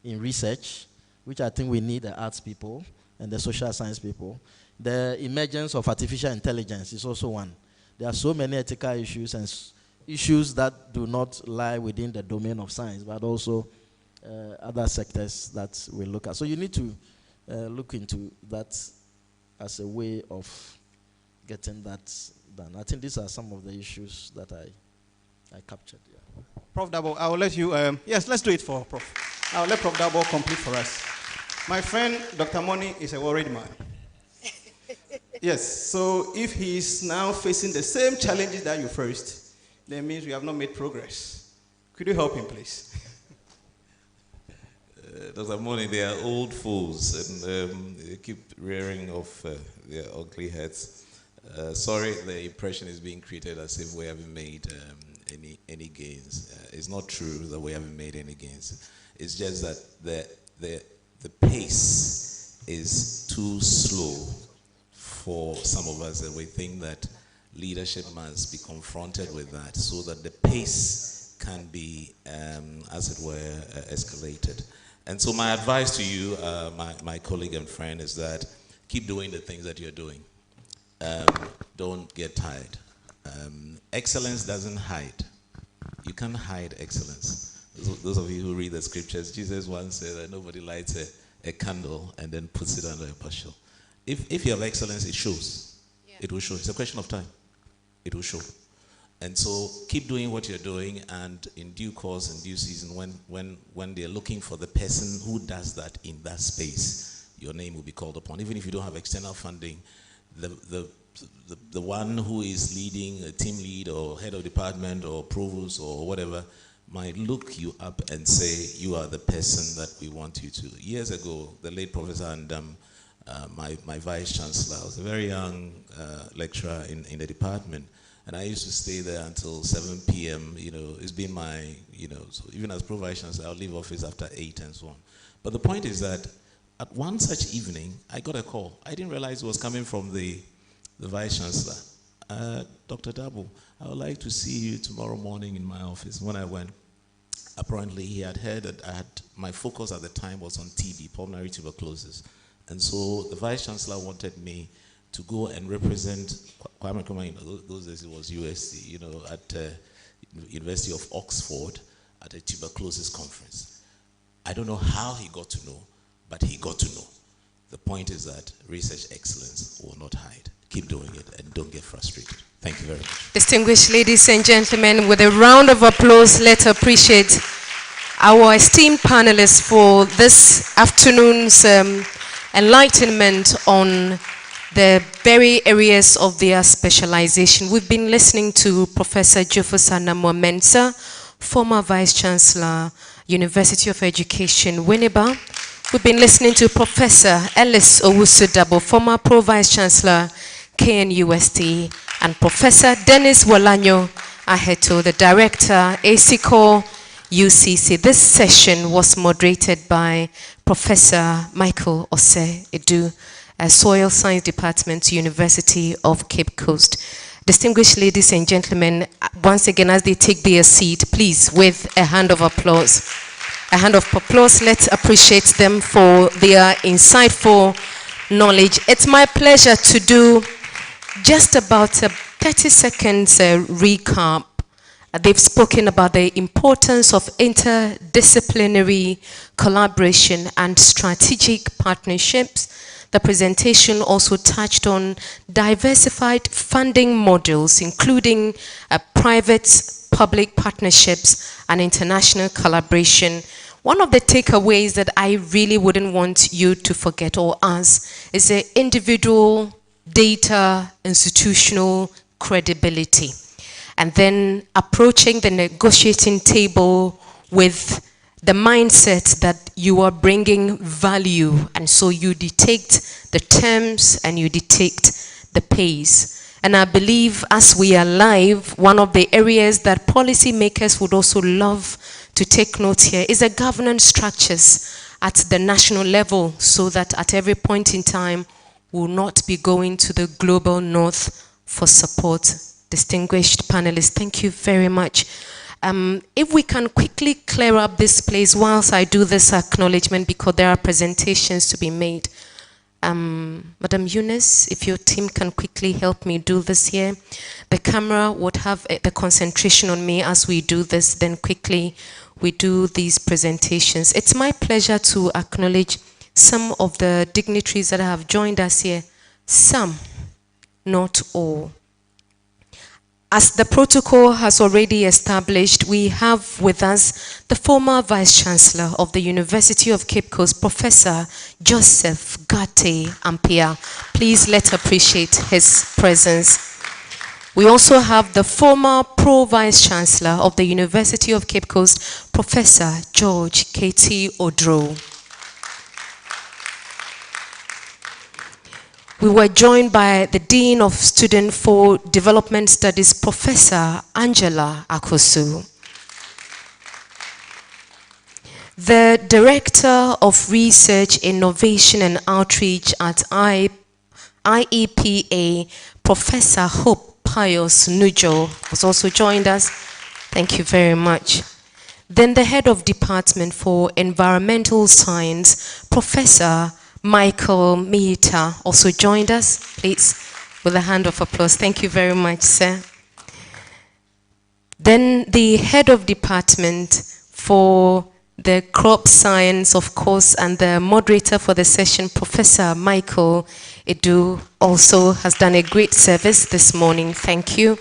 in research, which I think we need the arts people and the social science people. The emergence of artificial intelligence is also one. There are so many ethical issues and issues that do not lie within the domain of science, but also other sectors that we look at. So you need to look into that as a way of getting that done. I think these are some of the issues that I captured. Yeah. Prof. Dabo, I will let you, yes, let's do it for Prof. I'll let Prof. Dabo complete for us. My friend, Dr. Moni, is a worried man. Yes, so if he's now facing the same challenges that you faced, that means we have not made progress. Could you help him, please? Dr. Moni, they are old fools, and they keep rearing off their ugly heads. Sorry, the impression is being created as if we haven't made any gains. It's not true that we haven't made any gains. It's just that the pace is too slow for some of us, and we think that leadership must be confronted with that so that the pace can be, as it were, escalated. And so my advice to you, my colleague and friend, is that keep doing the things that you're doing. Don't get tired. Excellence doesn't hide. You can't hide excellence. Those of you who read the scriptures, Jesus once said that nobody lights a candle and then puts it under a bushel. If you have excellence, it shows. Yeah. It will show. It's a question of time. It will show. And so keep doing what you're doing, and in due course, in due season, when they're looking for the person who does that in that space, your name will be called upon. Even if you don't have external funding, the one who is leading, a team lead or head of department or provost or whatever, might look you up and say, you are the person that we want you to. Years ago, the late Professor Andam, my vice chancellor, was a very young lecturer in the department. And I used to stay there until 7 p.m. You know, it's been my, so even as Pro-Vice Chancellor, I'll leave office after 8 and so on. But the point is that at one such evening, I got a call. I didn't realize it was coming from the Vice Chancellor. Dr. Dabo, I would like to see you tomorrow morning in my office. When I went, apparently he had heard that my focus at the time was on TB, pulmonary tuberculosis. And so the Vice Chancellor wanted me to go and represent Kwame Nkrumah. Those days it was USC, at University of Oxford at a tuberculosis conference. I don't know how he got to know, but he got to know. The point is that research excellence will not hide. Keep doing it and don't get frustrated. Thank you very much. Distinguished ladies and gentlemen, with a round of applause, let's appreciate our esteemed panelists for this afternoon's enlightenment on the very areas of their specialization. We've been listening to Professor Jofo Mensah, former Vice Chancellor, University of Education, Winneba. We've been listening to Professor Ellis Owusu-Dabo, former Pro-Vice Chancellor, KNUST, and Professor Dennis Walanyo Aheto, the Director, ACICO, UCC. This session was moderated by Professor Michael Ose-Edu, Soil Science Department, University of Cape Coast. Distinguished ladies and gentlemen, once again, as they take their seat, please, with a hand of applause. A hand of applause, let's appreciate them for their insightful knowledge. It's my pleasure to do just about a 30 seconds recap. They've spoken about the importance of interdisciplinary collaboration and strategic partnerships. The presentation also touched on diversified funding models, including private-public partnerships and international collaboration. One of the takeaways that I really wouldn't want you to forget, or us, is the individual data institutional credibility. And then approaching the negotiating table with the mindset that you are bringing value, and so you dictate the terms and you dictate the pace. And I believe as we are live, one of the areas that policymakers would also love to take note here is the governance structures at the national level, so that at every point in time, we'll not be going to the global north for support. Distinguished panelists, thank you very much. If we can quickly clear up this place whilst I do this acknowledgement, because there are presentations to be made. Madam Eunice, if your team can quickly help me do this here. The camera would have the concentration on me as we do this, then quickly we do these presentations. It's my pleasure to acknowledge some of the dignitaries that have joined us here. Some, not all. As the protocol has already established, we have with us the former Vice Chancellor of the University of Cape Coast, Professor Joseph Gate Ampia. Please let's appreciate his presence. We also have the former Pro-Vice Chancellor of the University of Cape Coast, Professor George K.T. Odro. We were joined by the Dean of Student for Development Studies, Professor Angela Akosu. The Director of Research, Innovation and Outreach at IEPA, Professor Hope Pius Nujo, has also joined us. Thank you very much. Then the Head of Department for Environmental Science, Professor Michael Mihita, also joined us, please, with a hand of applause. Thank you very much, sir. Then the Head of Department for the Crop Science, of course, and the moderator for the session, Professor Michael Edu, also has done a great service this morning. Thank you.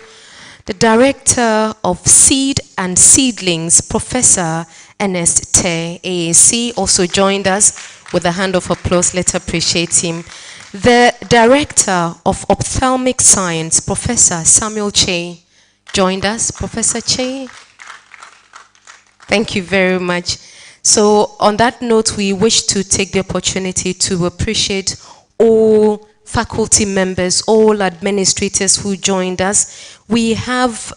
the Director of Seed and Seedlings, Professor Ernest Te, AAC, also joined us. With a hand of applause, let's appreciate him. The Director of Ophthalmic Science, Professor Samuel Che, joined us. Professor Che, thank you very much. So on that note, we wish to take the opportunity to appreciate all faculty members, all administrators who joined us. We have,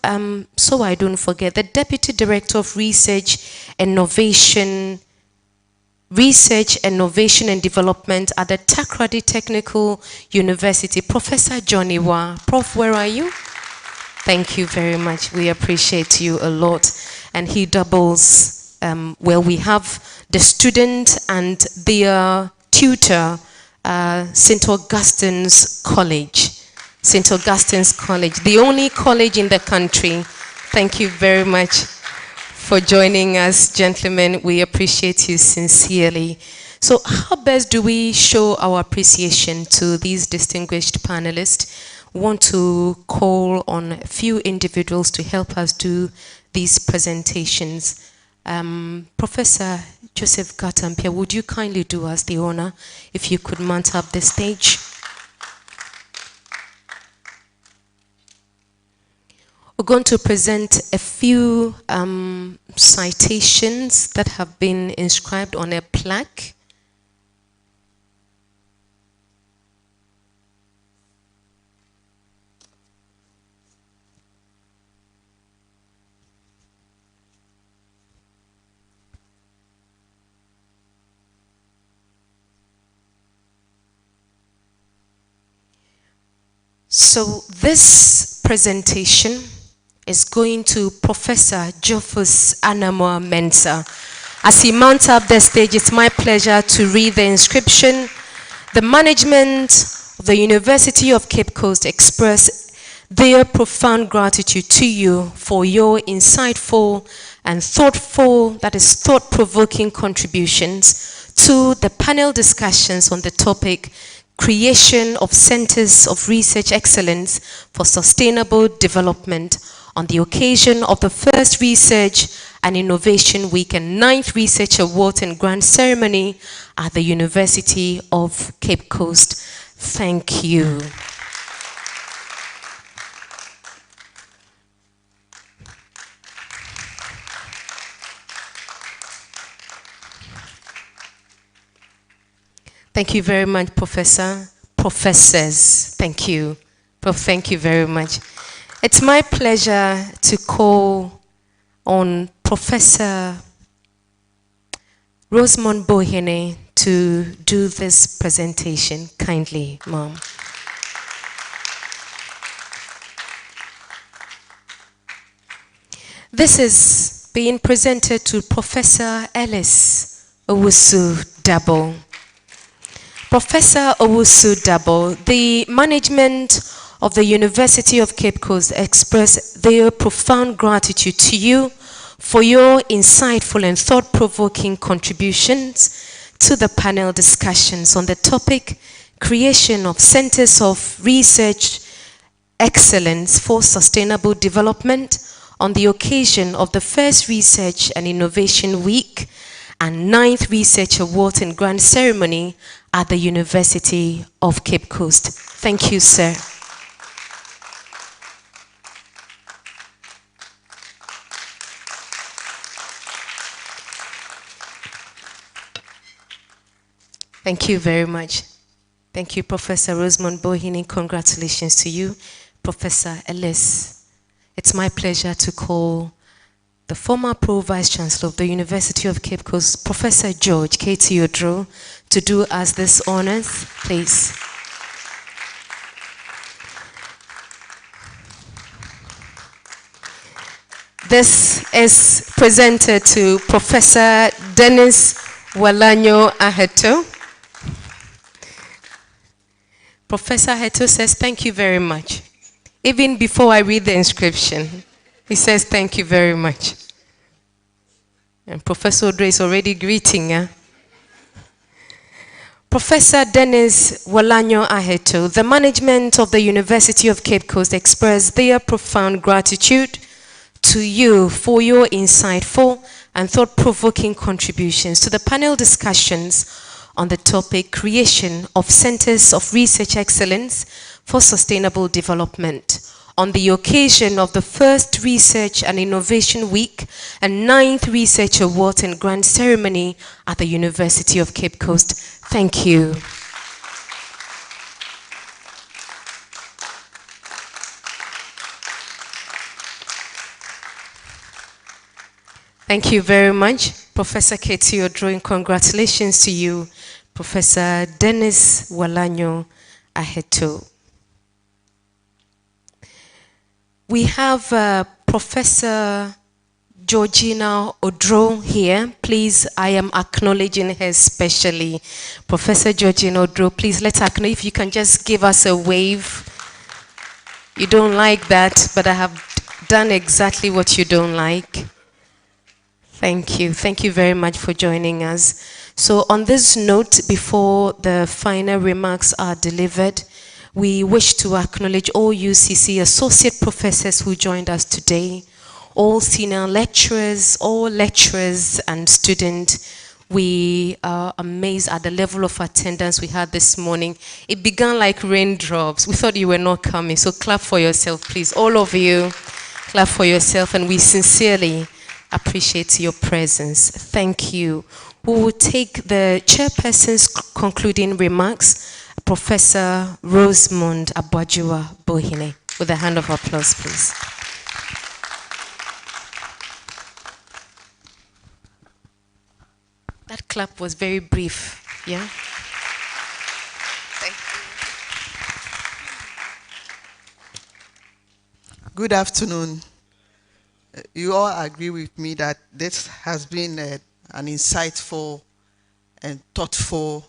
so I don't forget, the Deputy Director of Research and Innovation and Development at the Takrady Technical University, Professor Johnny Wa. Prof, where are you? Thank you very much. We appreciate you a lot. And he doubles, well, we have the student and their tutor, St. Augustine's College. St. Augustine's College, the only college in the country. Thank you very much for joining us, gentlemen. We appreciate you sincerely. So how best do we show our appreciation to these distinguished panelists? We want to call on a few individuals to help us do these presentations. Professor Joseph Gatampia, would you kindly do us the honor if you could mount up the stage? We're going to present a few citations that have been inscribed on a plaque. So this presentation is going to Professor Jofus Anamoa Mensah. As he mounts up the stage, it's my pleasure to read the inscription. The management of the University of Cape Coast express their profound gratitude to you for your insightful and thoughtful, that is thought-provoking contributions to the panel discussions on the topic Creation of Centers of Research Excellence for Sustainable Development on the occasion of the first Research and Innovation Week and 9th Research Award and Grant Ceremony at the University of Cape Coast. Thank you. Thank you very much, Professor. Professors, thank you. Prof, thank you very much. It's my pleasure to call on Professor Rosemond Bohene to do this presentation. Kindly, Ma'am. This is being presented to Professor Ellis Owusu-Dabo. Professor Owusu-Dabo, the management of the University of Cape Coast express their profound gratitude to you for your insightful and thought-provoking contributions to the panel discussions on the topic Creation of Centers of Research Excellence for Sustainable Development on the occasion of the first Research and Innovation Week and 9th Research Award and Grant Ceremony at the University of Cape Coast. Thank you, sir. Thank you very much. Thank you, Professor Rosemond Bohene. Congratulations to you, Professor Ellis. It's my pleasure to call the former Pro-Vice Chancellor of the University of Cape Coast, Professor George K.T. Odro, to do us this honors, please. This is presented to Professor Dennis Walanyo Aheto. Professor Aheto says, thank you very much. Even before I read the inscription, he says, thank you very much. And Professor Odre is already greeting her. Professor Dennis Walanyo Aheto, the management of the University of Cape Coast express their profound gratitude to you for your insightful and thought-provoking contributions to the panel discussions on the topic creation of centers of research excellence for sustainable development on the occasion of the first Research and Innovation Week and 9th Research Awards and Grant Ceremony at the University of Cape Coast. Thank you. Thank you very much, Professor Katie Odro, and congratulations to you, Professor Dennis Walanyo Aheto. We have Professor Georgina Odro here. Please, I am acknowledging her specially. Professor Georgina Odro, please let her know if you can just give us a wave. You don't like that, but I have done exactly what you don't like. Thank you. Thank you very much for joining us. So on this note, before the final remarks are delivered, we wish to acknowledge all UCC associate professors who joined us today, all senior lecturers, all lecturers and students. We are amazed at the level of attendance we had this morning. It began like raindrops. We thought you were not coming, so clap for yourself, please. All of you, clap for yourself, and we sincerely appreciate your presence. Thank you. We will take the chairperson's concluding remarks, Professor Rosemond Abwajua Bohine, with a hand of applause, please. That clap was very brief, yeah? Thank you. Good afternoon. You all agree with me that this has been an insightful and thoughtful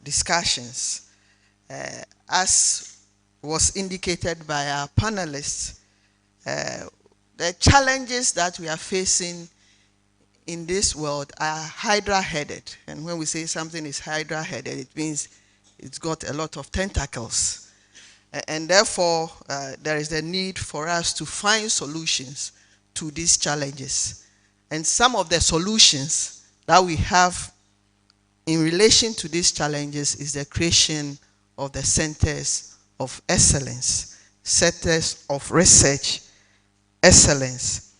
discussions. As was indicated by our panelists, the challenges that we are facing in this world are hydra-headed. And when we say something is hydra-headed, it means it's got a lot of tentacles. And therefore, there is a need for us to find solutions to these challenges. And some of the solutions that we have in relation to these challenges is the creation of the centers of excellence, centers of research excellence.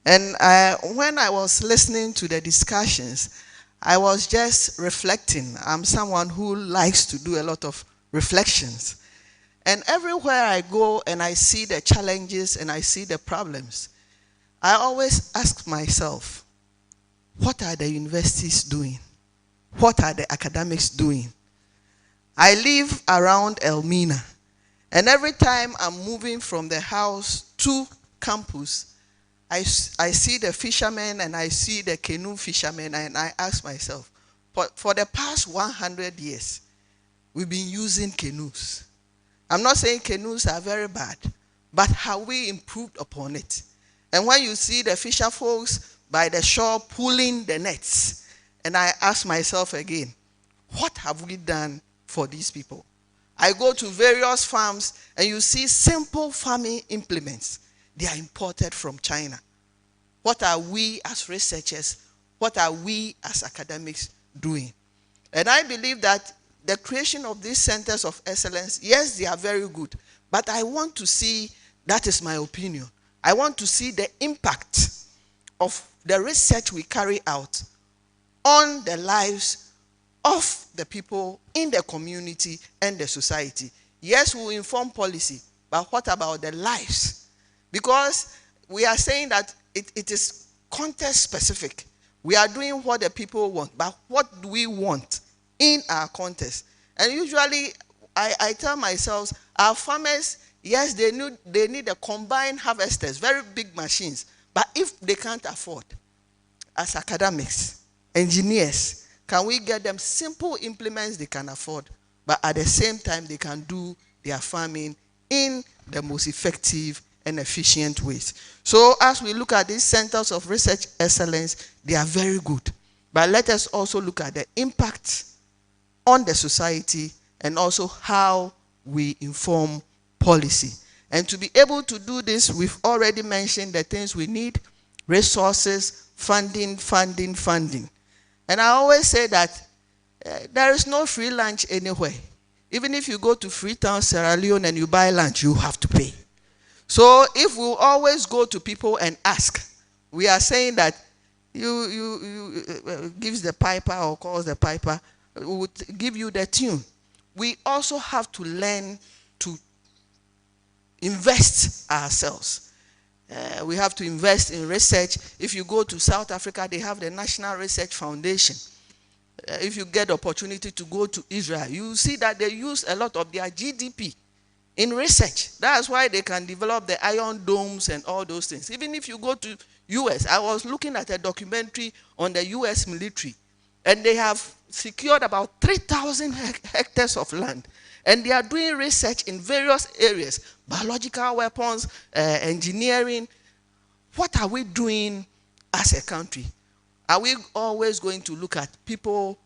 And when I was listening to the discussions, I was just reflecting. I'm someone who likes to do a lot of reflections. And everywhere I go and I see the challenges and I see the problems, I always ask myself, what are the universities doing? What are the academics doing? I live around Elmina, and every time I'm moving from the house to campus, I see the fishermen and I see the canoe fishermen, and I ask myself, for the past 100 years, we've been using canoes. I'm not saying canoes are very bad, but have we improved upon it? And when you see the fisher folks by the shore pulling the nets, and I ask myself again, what have we done for these people? I go to various farms and you see simple farming implements. They are imported from China. What are we as researchers, what are we as academics doing? And I believe that the creation of these centers of excellence, yes, they are very good, but I want to see, that is my opinion, I want to see the impact of the research we carry out on the lives of the people in the community and the society. Yes, we will inform policy, but what about the lives? Because we are saying that it is context specific. We are doing what the people want, but what do we want in our context? And usually, I tell myself, our farmers, yes, they need a combined harvesters, very big machines, but if they can't afford, as academics, engineers, can we get them simple implements they can afford, but at the same time they can do their farming in the most effective and efficient ways? So as we look at these centers of research excellence, they are very good. But let us also look at the impact on the society and also how we inform policy. And to be able to do this, we've already mentioned the things we need: resources, funding. And I always say that there is no free lunch anywhere. Even if you go to Freetown, Sierra Leone, and you buy lunch, you have to pay. So if we always go to people and ask, we are saying that you gives the piper or calls the piper, would give you the tune. We also have to learn to invest ourselves. We have to invest in research. If you go to South Africa, they have the National Research Foundation. If you get the opportunity to go to Israel, you see that they use a lot of their GDP in research. That's why they can develop the iron domes and all those things. Even if you go to US, I was looking at a documentary on the US military, and they have secured about 3,000 hectares of land. And they are doing research in various areas: biological weapons, engineering. What are we doing as a country? Are we always going to look at people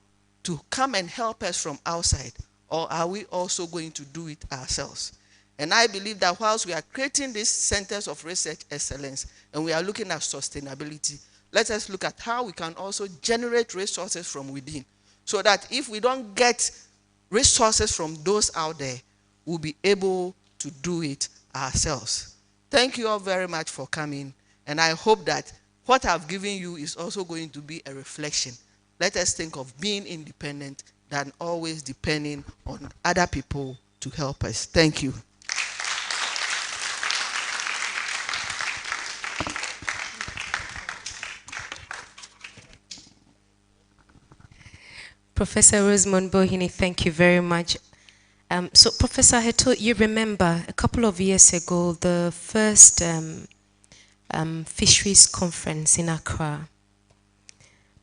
to come and help us from outside, or are we also going to do it ourselves? And I believe that whilst we are creating these centers of research excellence and we are looking at sustainability, let us look at how we can also generate resources from within, so that if we don't get resources from those out there, we'll be able to do it ourselves. Thank you all very much for coming, and I hope that what I've given you is also going to be a reflection. Let us think of being independent than always depending on other people to help us. Thank you. Professor Rosemond Bohini, thank you very much. So Professor Heto, you remember a couple of years ago, the first fisheries conference in Accra.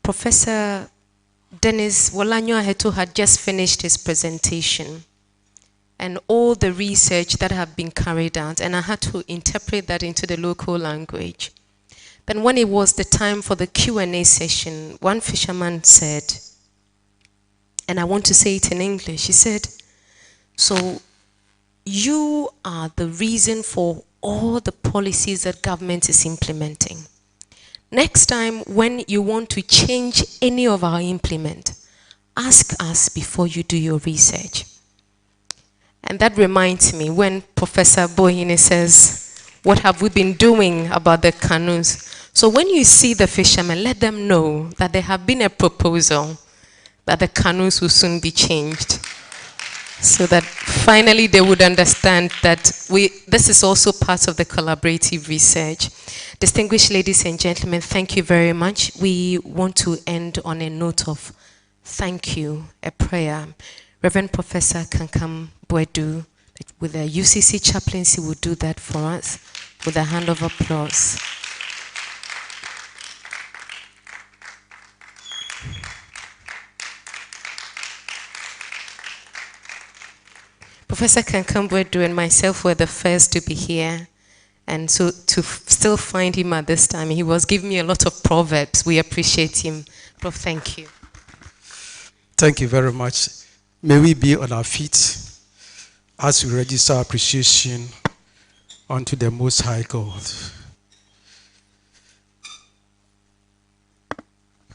Professor Dennis Wolanyo Heto had just finished his presentation and all the research that had been carried out, and I had to interpret that into the local language. Then when it was the time for the Q&A session, one fisherman said, and I want to say it in English, he said, "So you are the reason for all the policies that government is implementing. Next time when you want to change any of our implement, ask us before you do your research." And that reminds me when Professor Bohini says, what have we been doing about the canoes? So when you see the fishermen, let them know that there have been a proposal that the canoes will soon be changed, so that finally they would understand that this is also part of the collaborative research. Distinguished ladies and gentlemen, thank you very much. We want to end on a note of thank you, a prayer. Reverend Professor Kankam Bwedu, with the UCC chaplaincy, will do that for us with a hand of applause. Professor Kankam Bwedu and myself were the first to be here. And so to still find him at this time, he was giving me a lot of proverbs. We appreciate him. Prof, thank you. Thank you very much. May we be on our feet as we register appreciation unto the Most High God.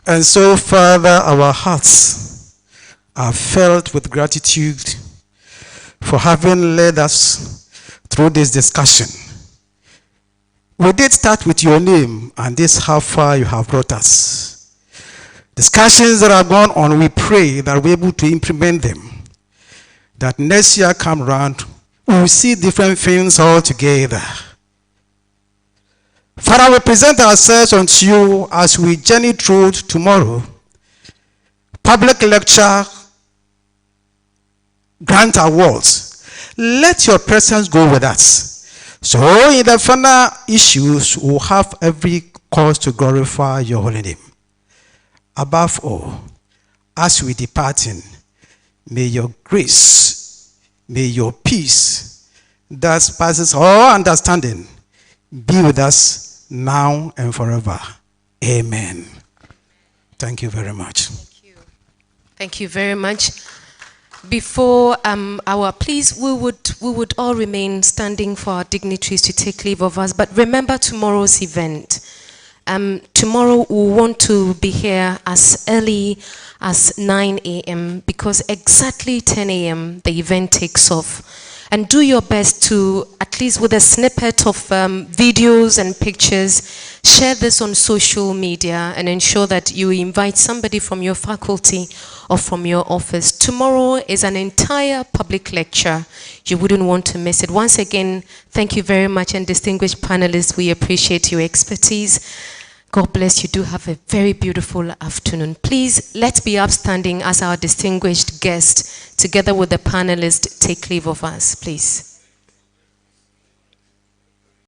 And so, Father, our hearts are filled with gratitude for having led us through this discussion. We did start with your name, and this is how far you have brought us. Discussions that have gone on, we pray that we're able to implement them. That next year come round, we will see different things altogether. Father, we present ourselves unto you as we journey through tomorrow. Public lecture, grant awards. Let your presence go with us. So in the final issues, we'll have every cause to glorify your holy name. Above all, as we depart in, may your grace, may your peace, that passes all understanding, be with us now and forever. Amen. Thank you very much. Thank you very much. Before please, we would all remain standing for our dignitaries to take leave of us. But remember tomorrow's event. Tomorrow we want to be here as early as 9 a.m. because exactly 10 a.m. the event takes off. And do your best to, at least with a snippet of videos and pictures, share this on social media and ensure that you invite somebody from your faculty or from your office. Tomorrow is an entire public lecture. You wouldn't want to miss it. Once again, thank you very much, and distinguished panelists, we appreciate your expertise. God bless you. Do have a very beautiful afternoon. Please, let's be upstanding as our distinguished guest, together with the panelists, take leave of us, please.